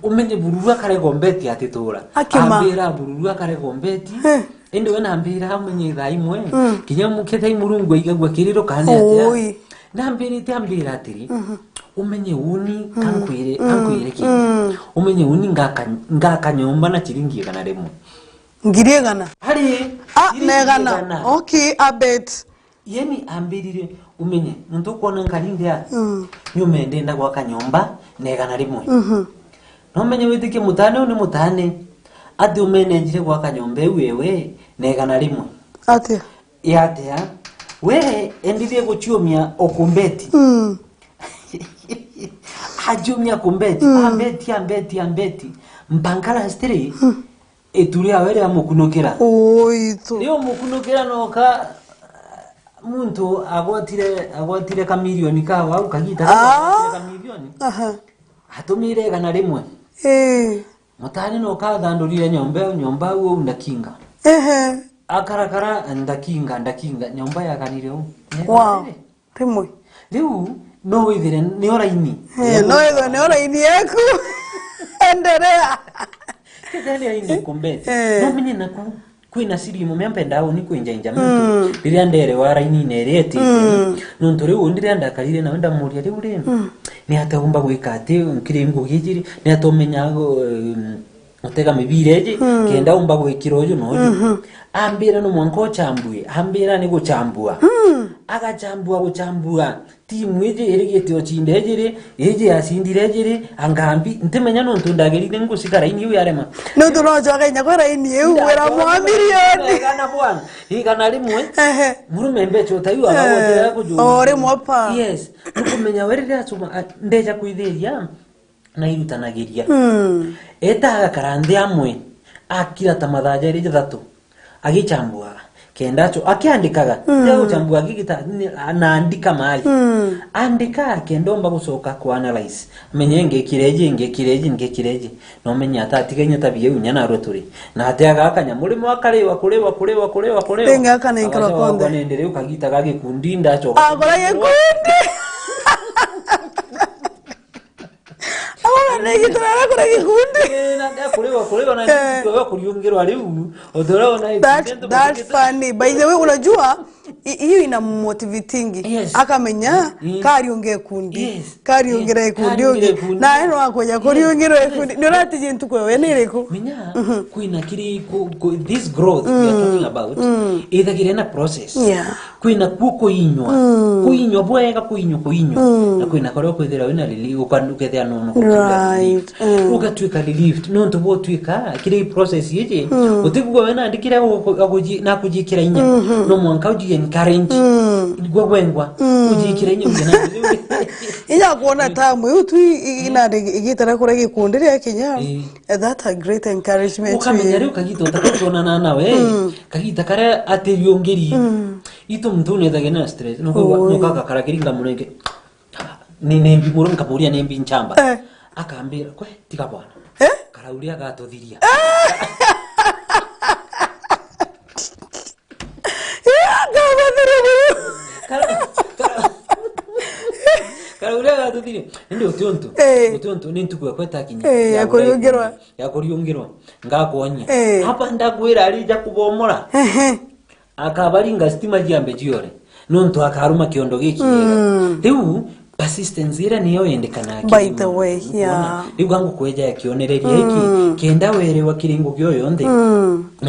umenye bururu kare gombeti atitura ambira bururu kare gombeti ende wena ambira umenye thaimwe kinya mukete imurungu igagwa kiriro kane atia nambirite ambira atiri umenye uni kankwire ki umenye uni ngaka nyomba na chiringi kana remo ngiriegana hari negana okay abet yeni ambirire umenye muntu kuona nkalinde ya nyume ndenda kwa kanyomba negana rimwe no menye witike mutane ni mutane ati umene njire kwa kanyombe wewe negana rimwe ati yatea we endithie guchiumia okumbeti ajumia kumbeti ambeti mpankala stri etulia wele amukunokera oito leo mukunokera noka muntu agotire kamilioni kawa au kagita kamilioni hatumire kana rimwe mutani noka thandurire nyomba uo ndakinga akarakara ndakinga nyomba ya kanire u wow rimwe riu no withire ni oraini ni oraini yaku endelea kedali aini kumbeti no menye naku kwina siri mu myempenda aho ni kwinjanja muntu riri ndere waraini nereti nunturi undire ndakarire na wenda muri ari uri ni atagomba gwikate unkire ngo gijiri ni atomenya utega mibireje kenda umba gwikirojo nojo ambira no mwanko chambuye ambira ni guchambua agachambua guchambua timu ije erigete ochindejere eje yasindirejere angambi ntemenya no ntundagerire ngusikara ini yarema no turojo agenya kwera ini wera mwa milioni kana bwana igana rimwe murume mbecho tayu abagotera kuju ore mopa yes tukumenya werira atuma ndeja kuidhiria na irutanagiria eta karande amwe akira tamadhaja rije thatu agichambua kendacho akiandikaga leo chambua gigita anaandika mali andika kendomba gusoka ku analyze menye ngekireje no menya atatigenya tabiye unyana roturi na ateaga akanya muri mwakarewa kurewa tenga kana ikara konde nendere ukagita gage kundi ndacho agora yekundi negitara kora gikundi na kulewa na ndio kuliongero riu odora na that's funny by the way unajua hiyo ina motivating akamenya kariongee kundi kariongere kundi na eno akonya kuriongero kundi ndio rati jintu kwa wenereko menya kuina kiri this growth we are talking about either kirena process kwina kuko inywa bwega kuinywa na kwina koro kwithira wina lili ukethia no Right. ukatwika relieved no to botwika kire process yeje utigwa wena ndikira na kujikira inya no mwanka uji encourage gwengwa ujikira inya ugena inya kuona tamu yutu ina igitara kure gikundi ya Kenya. That's a great encouragement. Ukamenya rero kagito takatona nawe kagita kare ateyongeri ito mtu ne dagena stress no kaka karakiringa munenge ni nembi muronka muria nembi nchamba akambira kwe tika bwana karauria gatothiria karauria gatothiria ndio utionto ni ntukwa kweta kinya ya kuriongirwa ngakonya hapa ndagwira ari ja kubomora akabaringa stima jambe jiore nonto akaruma kiondo gikiyega riu persistence ira niyo yendekana by the way riu gangu kweja yakionereria iki kenda werewa kiringo gyo yonde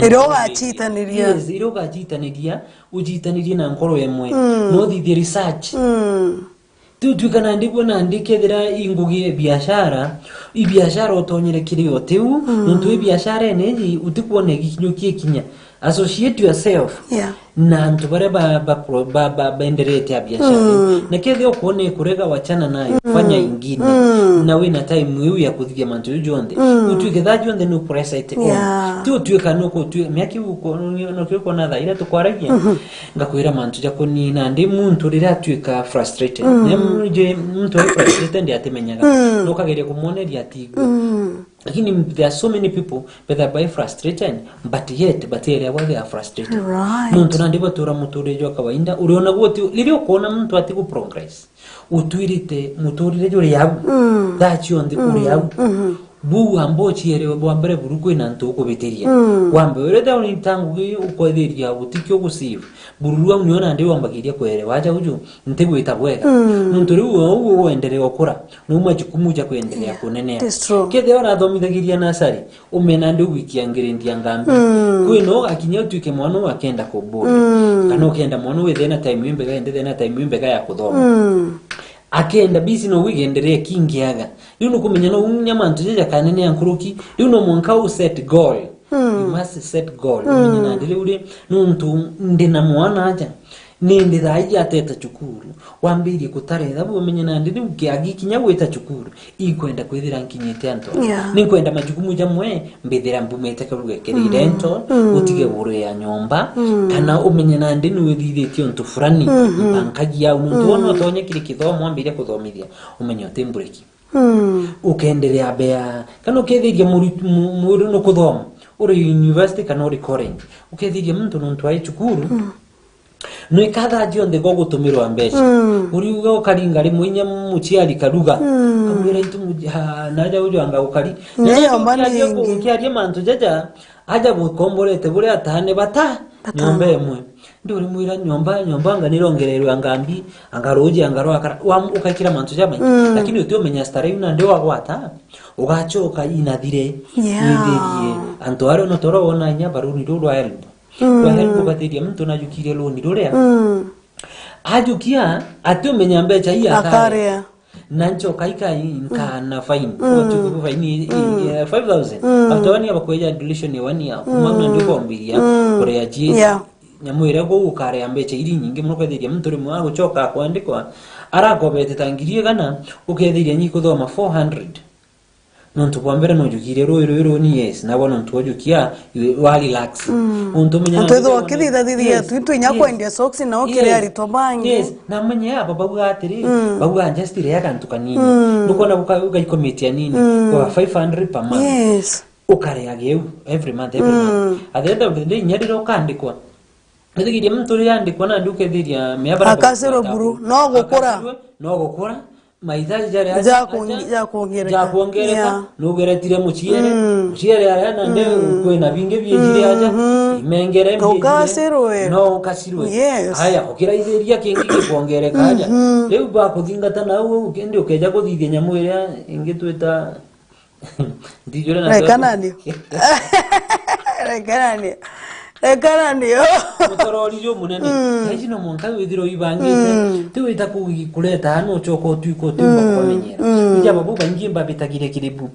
iroga achitaniria iroga achitaniria ujitaniria na nkoro yemwe no the research tu kana ndiko na ndikethira ingugi biashara ibiashara otonyere kiriyo tiu nonto biashara eneji utikuone gikinyukie kinya associate yourself na antu bare ba enderete ya biashara na kethio kuone kurega wachana nayo fanya ingine na wina time wiu ya kuthia mantu jonde utwike that jonde no pressure tu twika no ko tu myaki uko no twiko na thaira tukwaragia ngakwira mantu jako ni na ndi muntu rira twika frustrated nemuje muntu frustrated ndi atemenyaga no kageria kumoneria tigo lakini there are so many people that are by frustrated but area where they are frustrated muntu na ndiba tura muturejo kawaida uliona goti lilio kuona mtu ati ku progress utwirite muturejo yabu that you on the yabu bu ambo chiere bo mbere buruko ina ntuko biteria wambe ureda uni tangu ukotheria utikyo gusive bururu uniona ndi wambagiria kwere wacha uju ntego itabwega muntu riu uendere okura no majukumu ja kuendelea kunenea kethe ora thomithagiria nasari umena ndi wikiangirindia ngambi kwino akinya tuike mwana wakenda kubura kana ukenda mwana wethena time imbega endethena time imbega ya kuthoma akenda busy no wigenderea kingiaga riu no kumenya no nyamantu jeja kanene yankuruki riu no mwanka u set goal you must set goal menya na ndile uri nuntu ndina mwana aja nindi thai ateta chukuru wambiri kutare thabu menya na ndile ukiagi kinya gweta chukuru ikwenda kwithira nkinyete anto ni kwenda majukumu jamwe mbithira mbumete karuge kirento utige buru ya nyomba kana umenya na ndine withithitio ntu fulani bankaji ya untu wono tonye kiri kithomo ambire kuthomithia umenya tembreki ukendelea bea kana ukethiria muri no kuthoma uri university kana uri college ukethiria muntu nuntu ai chukuru no ikatha jonde gogutumirwa mbeca uri uga karinga rimwe nya muciari karuga kamwira itu naja ujo anga ukari nayo mani ukiaria mantu jaja aja gukomborete buri atane bata nyomba emwe nduri mwira nyomba nganirongererwa ngambi angaroji angaroa ukakira mantu jama lakini utio menya stare una ndio wagwata ugachoka inathire nitherie antwaro no toro ona nya baruni ndo help kwa help bateria mtu najukire loni dorea ajukia atio menya mbecha hii akare nancho kaika nkana fine watu fine 5000 atawani abakweja deletion ya 1 year kumana ndio kwambiria korea ji nyamwira go ukare ambeche iri nyingi muno kwethiria mtu rimwe wa gucoka kwandikwa arakobete tangirie kana ukethiria nyiko thoma 400 nontu kwambere no jukire roi ni yes na bona ntu ojukia wa relax untu menya ntu wakithithia tu nya kwendia socks na okire ari tobangi yes na menya baba bwatiri babuga just ile yakantu kanini nukona buka ikometia nini kwa 500 per month yes ukare ageu every month at the end of the day nyadiro kandikwa nithigiria mtu ri andikwa na ndukethiria meabara akasero buru no gukura maithaji jare aja kuongereka nugeretire muciere ara na nde kwina binge byejire aja imengere no kasirwe haya ukiraithiria kingi kuongereka aja riu ba kuthingata na uo ukende ukeja kuthithia nyamwira ingitwita ndijore na kanani ekana niyo mutorori jo munene kaji no monka withiro ibangite tiwita kuleta hano choko tuiko tumba kumenyera ija babu bangi mbabitagire kiribu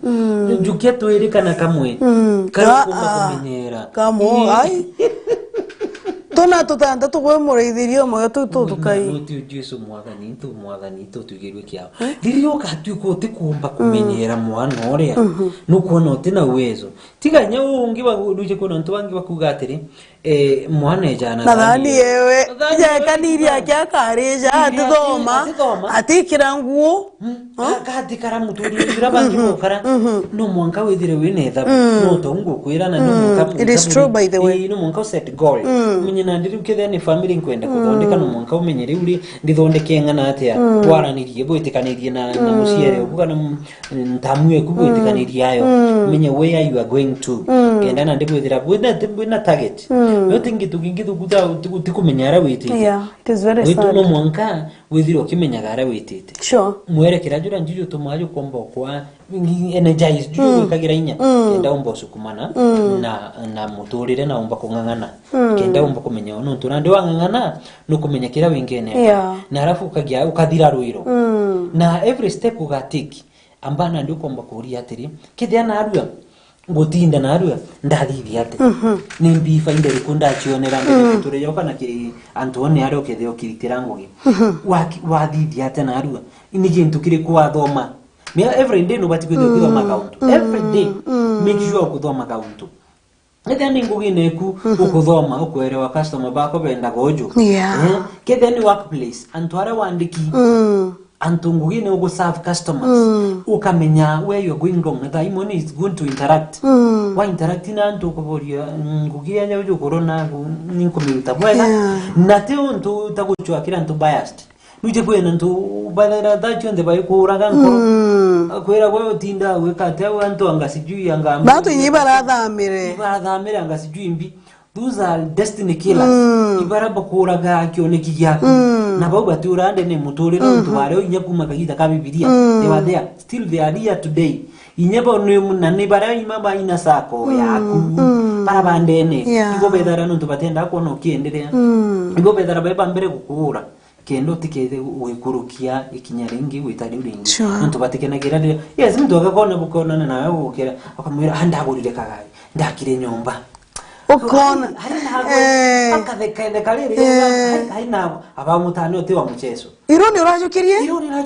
jukia tuerikana kamwe kana kumenyera kamo ai tona tutanda tuwemureithirio moyo tutukai uti Jesu mwathani tugirwe kiao lirio katuiko tikumba kumenyera mwana oria nukuona utina uwezo tiganya ungi baguduje kuna ntu bangi bakugatiri mwana ejana nadhani yewe ya kaniria kya kareja atithoma atikira nguo akati karamu turira bangi mukara no mwanka withire winetha no tongo kwirana no mwanka it is true by the way no mwanka set goal munyina ndiri ukethane family nkwenda kuthondeka no mwanka umenyere uri ndithondeke ngana atia twaranirie gwitikanirie na musiere ubuga na ntamwe kubwitikanirie ayo menye where you are going to kenda na ndibwithira bwina target yote ngitu kuta tikumenyara witite yeah it is very sad witu no mwanka withiro kimenyagara witite sure mwere kirajura njuju tumayo kombo kwa energize juju kagira inya kenda umbo sukumana na muturire na umba kungangana kenda umba kumenya ono tunande wangangana no kumenya kira wingene na arafu kagia ukathira ruiro na every step ugatiki ambana ndio komba kuria atiri kithia na arua gotinda na arua ndathithia ate nimbi faida rikunda chionera mbere turi yoka na ki Antone aro kethio kiritirangogi wathithia ate na arua ini gintu kiri kwa thoma me every day no batikuthio kwa account every day make sure kuthoma account Kethani ngugine ku ukuthoma ukwerewa customer bako benda gojo kethani workplace antwara wandiki antungugine ugo serve customers ukamenya where you are going wrong that imoni is going to interact wa interact na antu kuboria ngugia nya ujo corona ninkomiruta bwela na teo ntu taguchwa kila ntu biased nuje kwena ntu balera dacho nde bayi kuraga nkoro kwera gwe tinda wekate wantu angasijui anga batu nyibara thamire angasijui mbi those are destiny killers ibara bakuraga kyoneki gyako na baba turande ne mutorera ntu bare inyakuma kagita ka bibilia they were there still they are here today inyaba no munane bara imaba ina sako yaku para bandene ibo bedara ntu batenda ko no kiendelea ibo bedara baba mbere kukura kendo tikeze wikurukia ikinyaringi witari uringi ntu batikena gerade yes mtu akakona bukona na nawe ukera akamwira handagurire kagaye ndakire nyomba ukona akadekende kaliri haina abamutane ote wa muchezo ironi urajukirie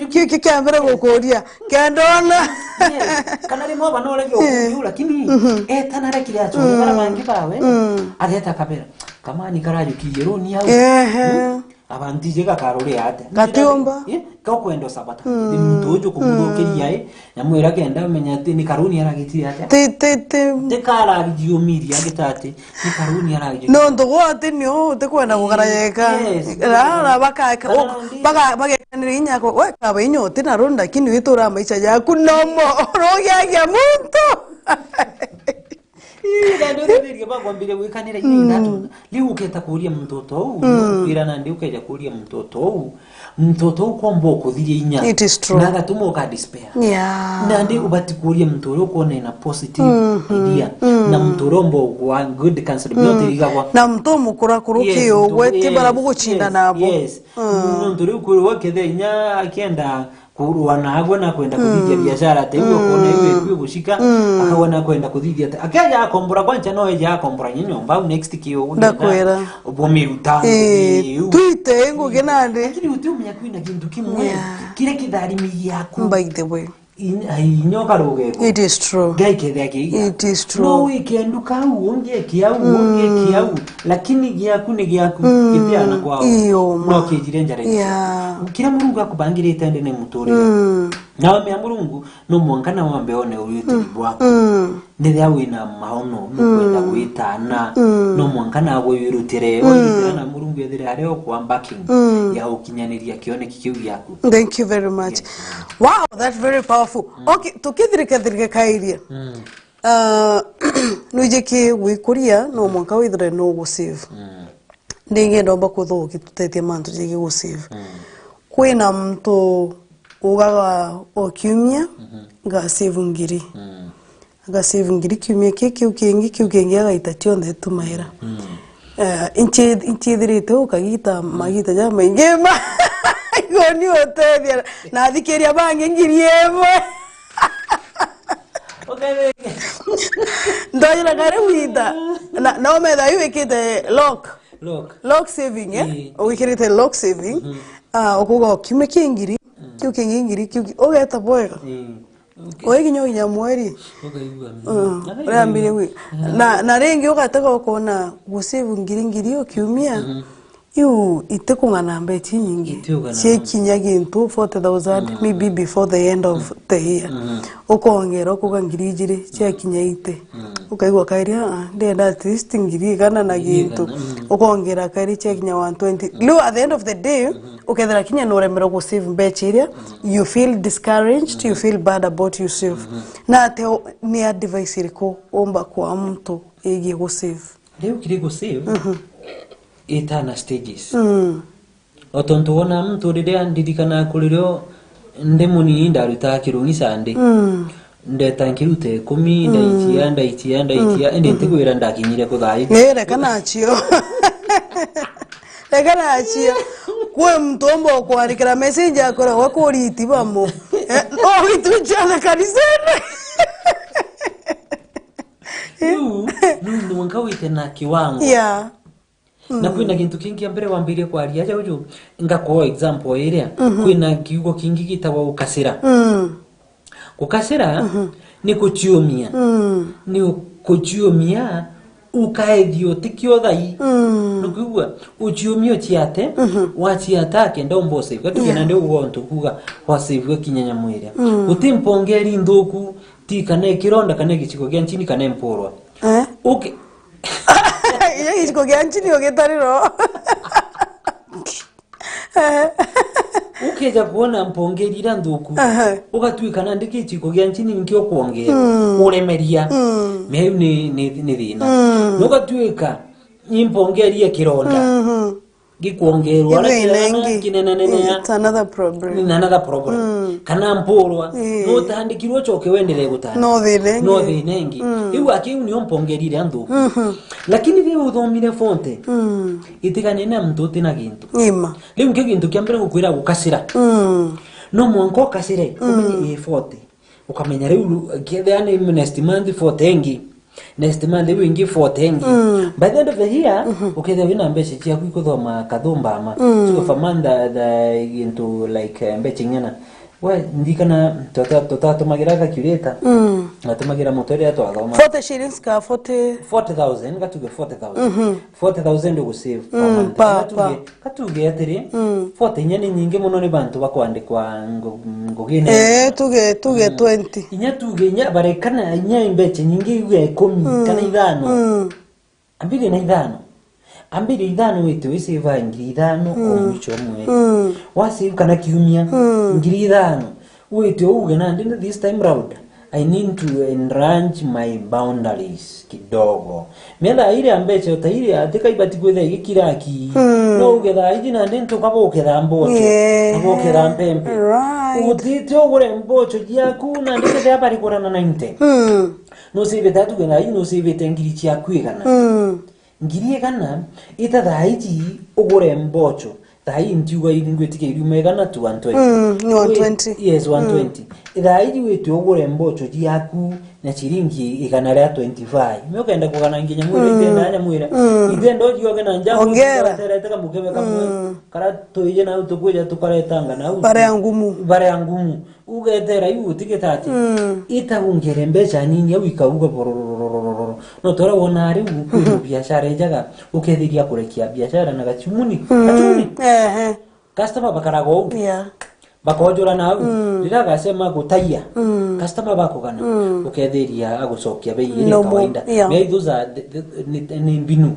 kiki kambere gukuria kendona kana rimo banore gyo lakini tanara kile acho bara bangi bawe ageta kabera kama ni karajukiye roni yao abantije gakarore ate gatiomba ko kwendo sabata ndi mtojo kumurokeria nyamwera genda menya ati ni karuni yaragitira ate te kara giomiri agitate ni karuni yaragitira no ndogo ate nyo te kwenda kugarayeka la baka kanirinya ko we kaba inyo te naronda kini witora maisha yaku nomo roya muntu ndio ndio bakwambire wikanira indatu liuketa kuria mtoto kwirana ndio ukaja kuria mtoto ukombo kuthiria inya na gatumo ka despair na ndio ubati kuria mtoto kuona ina positive idea na mtorombo kwa good cancer not igwa na mtomo kura kurukio gwete barabu guchinda nabo ndio kuwa kethe inya akienda kuruwa nagwo na kwenda kuthithia biashara te ugo kone iwe gushika akawana kwenda kuthithia akaja akombora kwanza no eja akombora nyomba next kiyo ndakwera obomiruta twite ngo genande lakini utumya kwina kintu kimwe kile kidharimi yako by the way inyoka rogeko it is true it is true no weekend ukaunge kiau lakini giaku ne giaku kitiana kwao no kijirenjare kila Mungu akubangirite ndene mutorera nawe me Mungu no mwankana wambeone uyuti bwako ndithia wina mahono no kwenda gwitana no mwankana agwo yurutire oyitana Mungu yethire areo kwa backing ya ukinyaniria kione kikiu yaku. Thank you very much. Wow, that's very powerful. Okay, tukithirika kairia nujeki wikuria no mwanka withire no go save ndinge ndomba kuthuki tutetie mantu jeki go save kwina mtu ugaga okiumia ga save ngiri agasave ngiri kiumia kiu kingi agaita cionthe tumaira inchithirite ukagita magita ja maingema igoni otethia na thikiria bangi ngiri emwe ndojira kare wita na ometha iwikite lock saving wikirite lock saving ukuga kiume kingiri kiu kingi ngiri kiu ogeta bwega oiginyo nya mweri rambire wi na rengi ugataka ukona gusave ngiri ukiumia yu itekungana mbeti nyingi chekinya gintu 40,000 maybe before the end of the year ukongera kuga ngiri jiri chekinya ite ukaigwa kairia ndenda at least ngiri kana na gintu ukongera kairi chekinya 120 lu at the end of the day ukethera kinya no remero go save mbechiria you feel discouraged you feel bad about yourself na te ni advice iriko omba kwa mtu igi go save leo kiri go save etana stages otonto wona mtu rede andidikana kuliro ndemuni ndaruta kirungi sande ndetankiruta 10 ndaitia ende ntegwira ndakinyire kuthai rekana achio kwe mtombo kwarikira message akora wakuriti bamo itujana kanisene nu wankawite na kiwango na kwina kintu kingi ambere wambirie kwaria aja uju ngako example area kwina kiugo kingi gitagwa ukasira ukasira ni kuchiumia ni kuchiumia ukaethio tikio thai nukugwa uchiumio chiate wachiata kenda ombose gatugena ndio ugonto kuga wasivwe kinyanya mwira utimpongeri ndoku tikane kironda kane gichiko gya nchini kane mporwa okay iyo gichiko gya nchini ogetariro ukeja kuona mpongerira ndoku ugatwikana ndiki gichiko gya nchini nkyo kuongera uremeria meyu ni thina nugatwika impongeria kironda gikuongerwa na kinenanenea it's another problem kana mporwa no tandikirwo choke wendele gutana no thinengi iu akiu ni ompongerire andu lakini we uthomire fonte itikane na mtu tina gintu ima leo ngigintu kiambere gukwira gukasira no mwanko kasire umenye 40 ukamenya reu kiethane nestimandi 40 next month we ngi 40 by the end of the year ukethe wina mbeche chia kuthoma kathumba ama so famanda the into like mbeche nyana we ndikana tutatumagera calculator natumagira motori ato athoma 40 shillings ka 40,000 gatuge 40,000 go save katuge atiri 40 nyani nyingi muno ni bantu bakwandikwa ngogine tuge 20 inya tuge nya barekana nya mbeche nyingi we 10 kana ithano ambiri na ithano ambiri ithano wetu wisiva ngiri ithano omucho mwe wasi kana kiumia ngiri ithano wetu uge na ndine this time round I need to enlarge my boundaries kidogo menda ile ambeche utaire atika ibati kwethe gikiraki no ugetha ijina ndinto kabokera mbocho kabokera mpempe utite ogure mbocho yaku na ndike yapari korana 90 no sibe tatu gena no sibe tengiri chia kwigana ngiri kana ita thaiji ogure mbocho thai ntiuga ingwetike irumegana 120 yes 120 thaiji wetu ogure mbocho yaku na chiringi igana ria 25 mekenda kugana nginya mwira itenda nya mwira itendo jiwa kana njamu tereta mukebe kamwe kara toije na utukuja tukaretanga na bare ngumu ugetera ibu tiketati itagungere mbecha nini wikauga bororororo no tora wona ari ku biashara ejaga ukethiria kurekia biashara na gachumuni customer bakarago bakojora na rira gasema gutaiya customer bakogana ukethiria agucokia bei ile kawaida bei thuza ni mbinu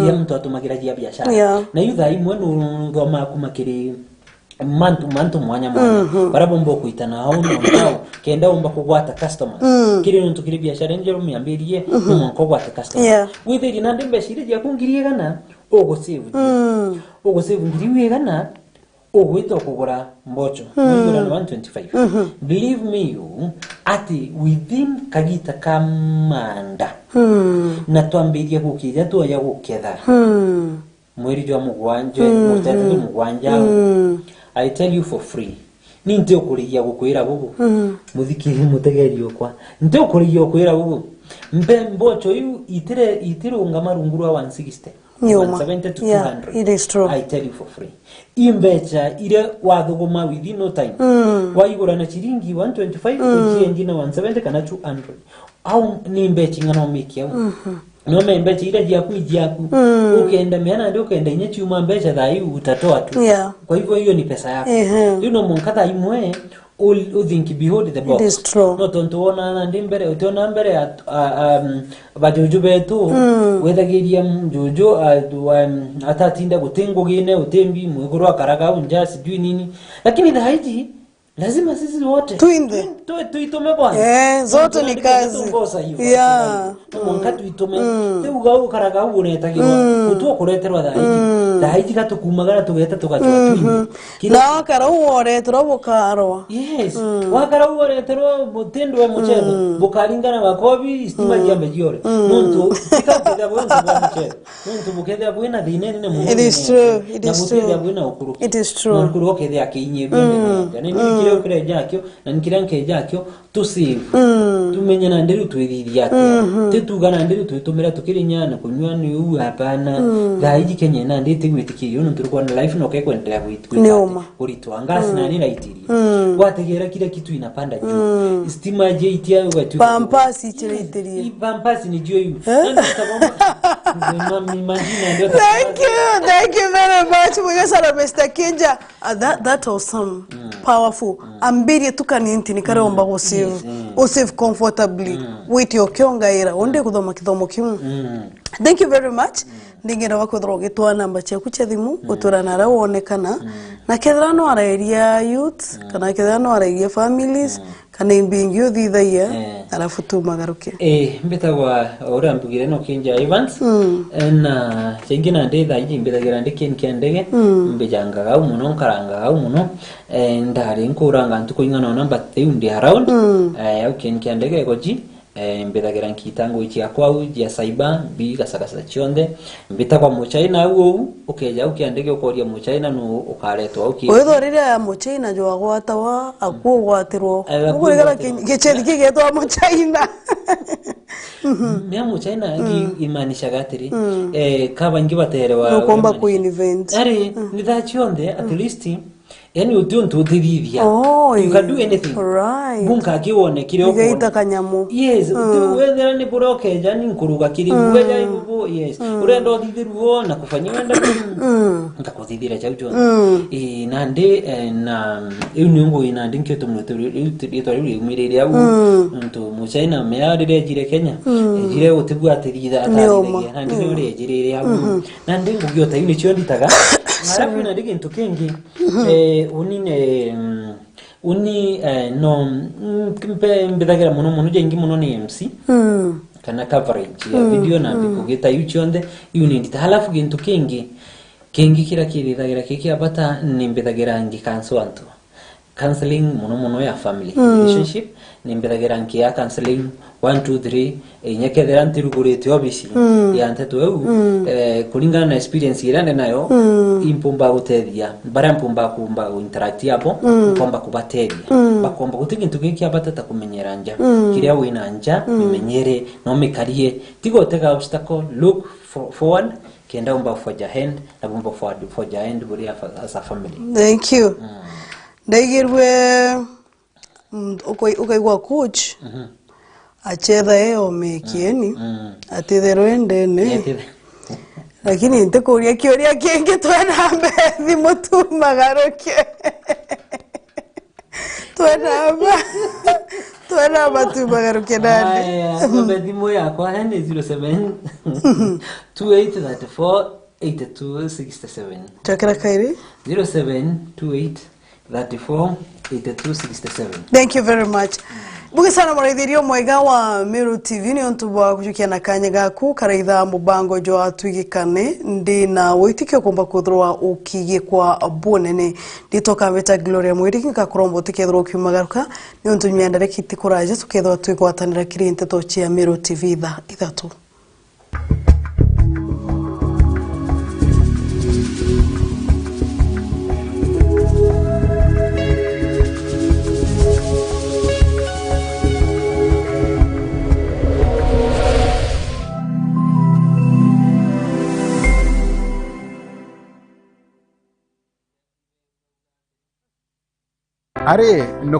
ya mtu atumagira biashara na yutha imwe no thoma kumakiri mantu mwanya barabo mbo kuitana hao no kenda umba kugwata customers kiri ntu kiri biashara njero miambirie no kugwata customers withiri nandi mbeshiri ya kungirie gana ogo save ngiri we gana ogwito kugura mbocho mwigura 125 believe me you ati within kagita kamanda na twambirie gukija tuya guketha mwiri jwa mugwanje mutete mugwanja I tell you for free ni nte ukurigia gukwira bubu muthikiri mutegerio kwa nte ukurigia gukwira bubu mbe mbocho yu itire ungama runguru wa 160 170 to 200 yeah, it is true. I tell you for free imbecha ile wathuguma within no time waigura na chiringi 125 ukienji na 170 kana 200 au ni mbechi ngano miki au no mbechi ile jiaku ukienda meana ndio ukaenda inye chuma mbecha dhai utatoa tu kwa hivyo hiyo ni pesa yako you know monkata imwe all think behold the box. It is true. No tontuona na ndimbere utiona mbere bajojo betu wethagiria jojo atatinda gutengo gine utembi mwiguru akaraga unja sijui nini lakini haiji lazima sisi wote tuinde tuitume bwana zote ni kazi monka tuitume teuga ukaraga unetagiwa utuo kureterwa haiji gatukumagara tugeta tugachwa tuinde na wakara uoreterwa bukarwa yes wakara uoreterwa mutendo wa muchezo bukaringana bakobi istima jambe jiore muntu tikakida bwana muchezo muntu bukeda bwana dinene ne mu it is true it is true bwana ukuru it is true ukuru kede akinyeru yani nikire ukire jakyo na nikiranke jakyo tusive tumenye na nderu twiriria tetugana nderu twitumira tukirinyana kunywa ni u hapana thaiji kenye na ndete gwitikirio no turukwa na life no kekwendelea gwitwa uritwa ngasi na nira itiri wategera kila kitu inapanda juu stima je itia ugatu pampasi itiri pampasi ni juu hiyo thank you very much mugasara Mr. Kenja that awesome powerful ambiri tukaninti nikareomba usave comfortably with your kyongaira onde kuthoma kithomo kimu thank you very much ndingera wakuthro gitwa namba cia kucha thimu uturana ra wonekana na kethra no araeria youth kana kethra no araeria families kana imbingi uthithaia alafu tu magaruke mbetagwa ora mbugire no Kenja Evans na cengina ndetha iji mbethagira ndike ndege mbejangaga umuno nkaranga umuno ndari nkuranga ntukuingana namba ndi around au Kenja ndege goji mbethagira nkitango ichi akwa uji ya cyber bi gasagasa chionde mbetagwa mu China uo ukeja ukiandege ukoria mu China no ukaretwa wethorire ya mu China jo agwata wa akugwatirwo ukurigara kichethi kigetwa mu China mya mu China imanisha gatiri kabangi baterewa no komba ku event ari nithachionde at least yani utuntu thirithia you can do anything right bunka kione kire okwo ngeita kanyamu yes wethera ni buroke jani nkuruga kiri weja ibo yes urendo thithiruo na kufanyia wenda ngakuthithira chau chona nande na unungu inande nkyeto mwetu itwari umiriria untu mu China mearire jire Kenya jire utibwa atirida atariria nande uri jire habu nande ngugiota ini chyo nditaga alafu na ndike ntukengi uni no mbethagira muno jengi muno ni MC kana coverage ya video na bikugeta yuchonde unindita halafu gintu kengi kira kirithagira kiki abata ni mbethagira ngi kanso counseling muno ya family relationship ni mbethagira ngi ya counseling 1 2 3 nyekethera ntirugurite obisi ya nteto kulingana na experience irane nayo impumba gutethia bara mpumba kumba interact hapo komba kubateria bakomba gutigintu giki abatata kumenyera nja kiria wina nja bimenyere no mekarie tigotega obstacle look forward kenda umba forge ahead na umba forge ahead buri as a family. Thank you. Ndaigirwe ukaigwa coach achetha eo mekieni atithero endene lakini ntakuria kioria kingi twena mbethi mutumagaruke twena matumagaruke nani mbethi moya kwa hene 07 2834 8267 chakira kairi 072834 8267. Thank you very much. Buge sana maraithirio mwega wa Meru TV ni ontu bwa kujukia na kanya gaku karaitha mubango jo atwigikane ndi na witikio kumba kuthirwa ukige kwa bonene nditoka beta Gloria Mwiriki ngakurombo tikethirwa ukimagaruka ni ontu nyandare kiti kuraje tukethwa twigwatanira kiri nteto cia Meru TV ithatu. Are no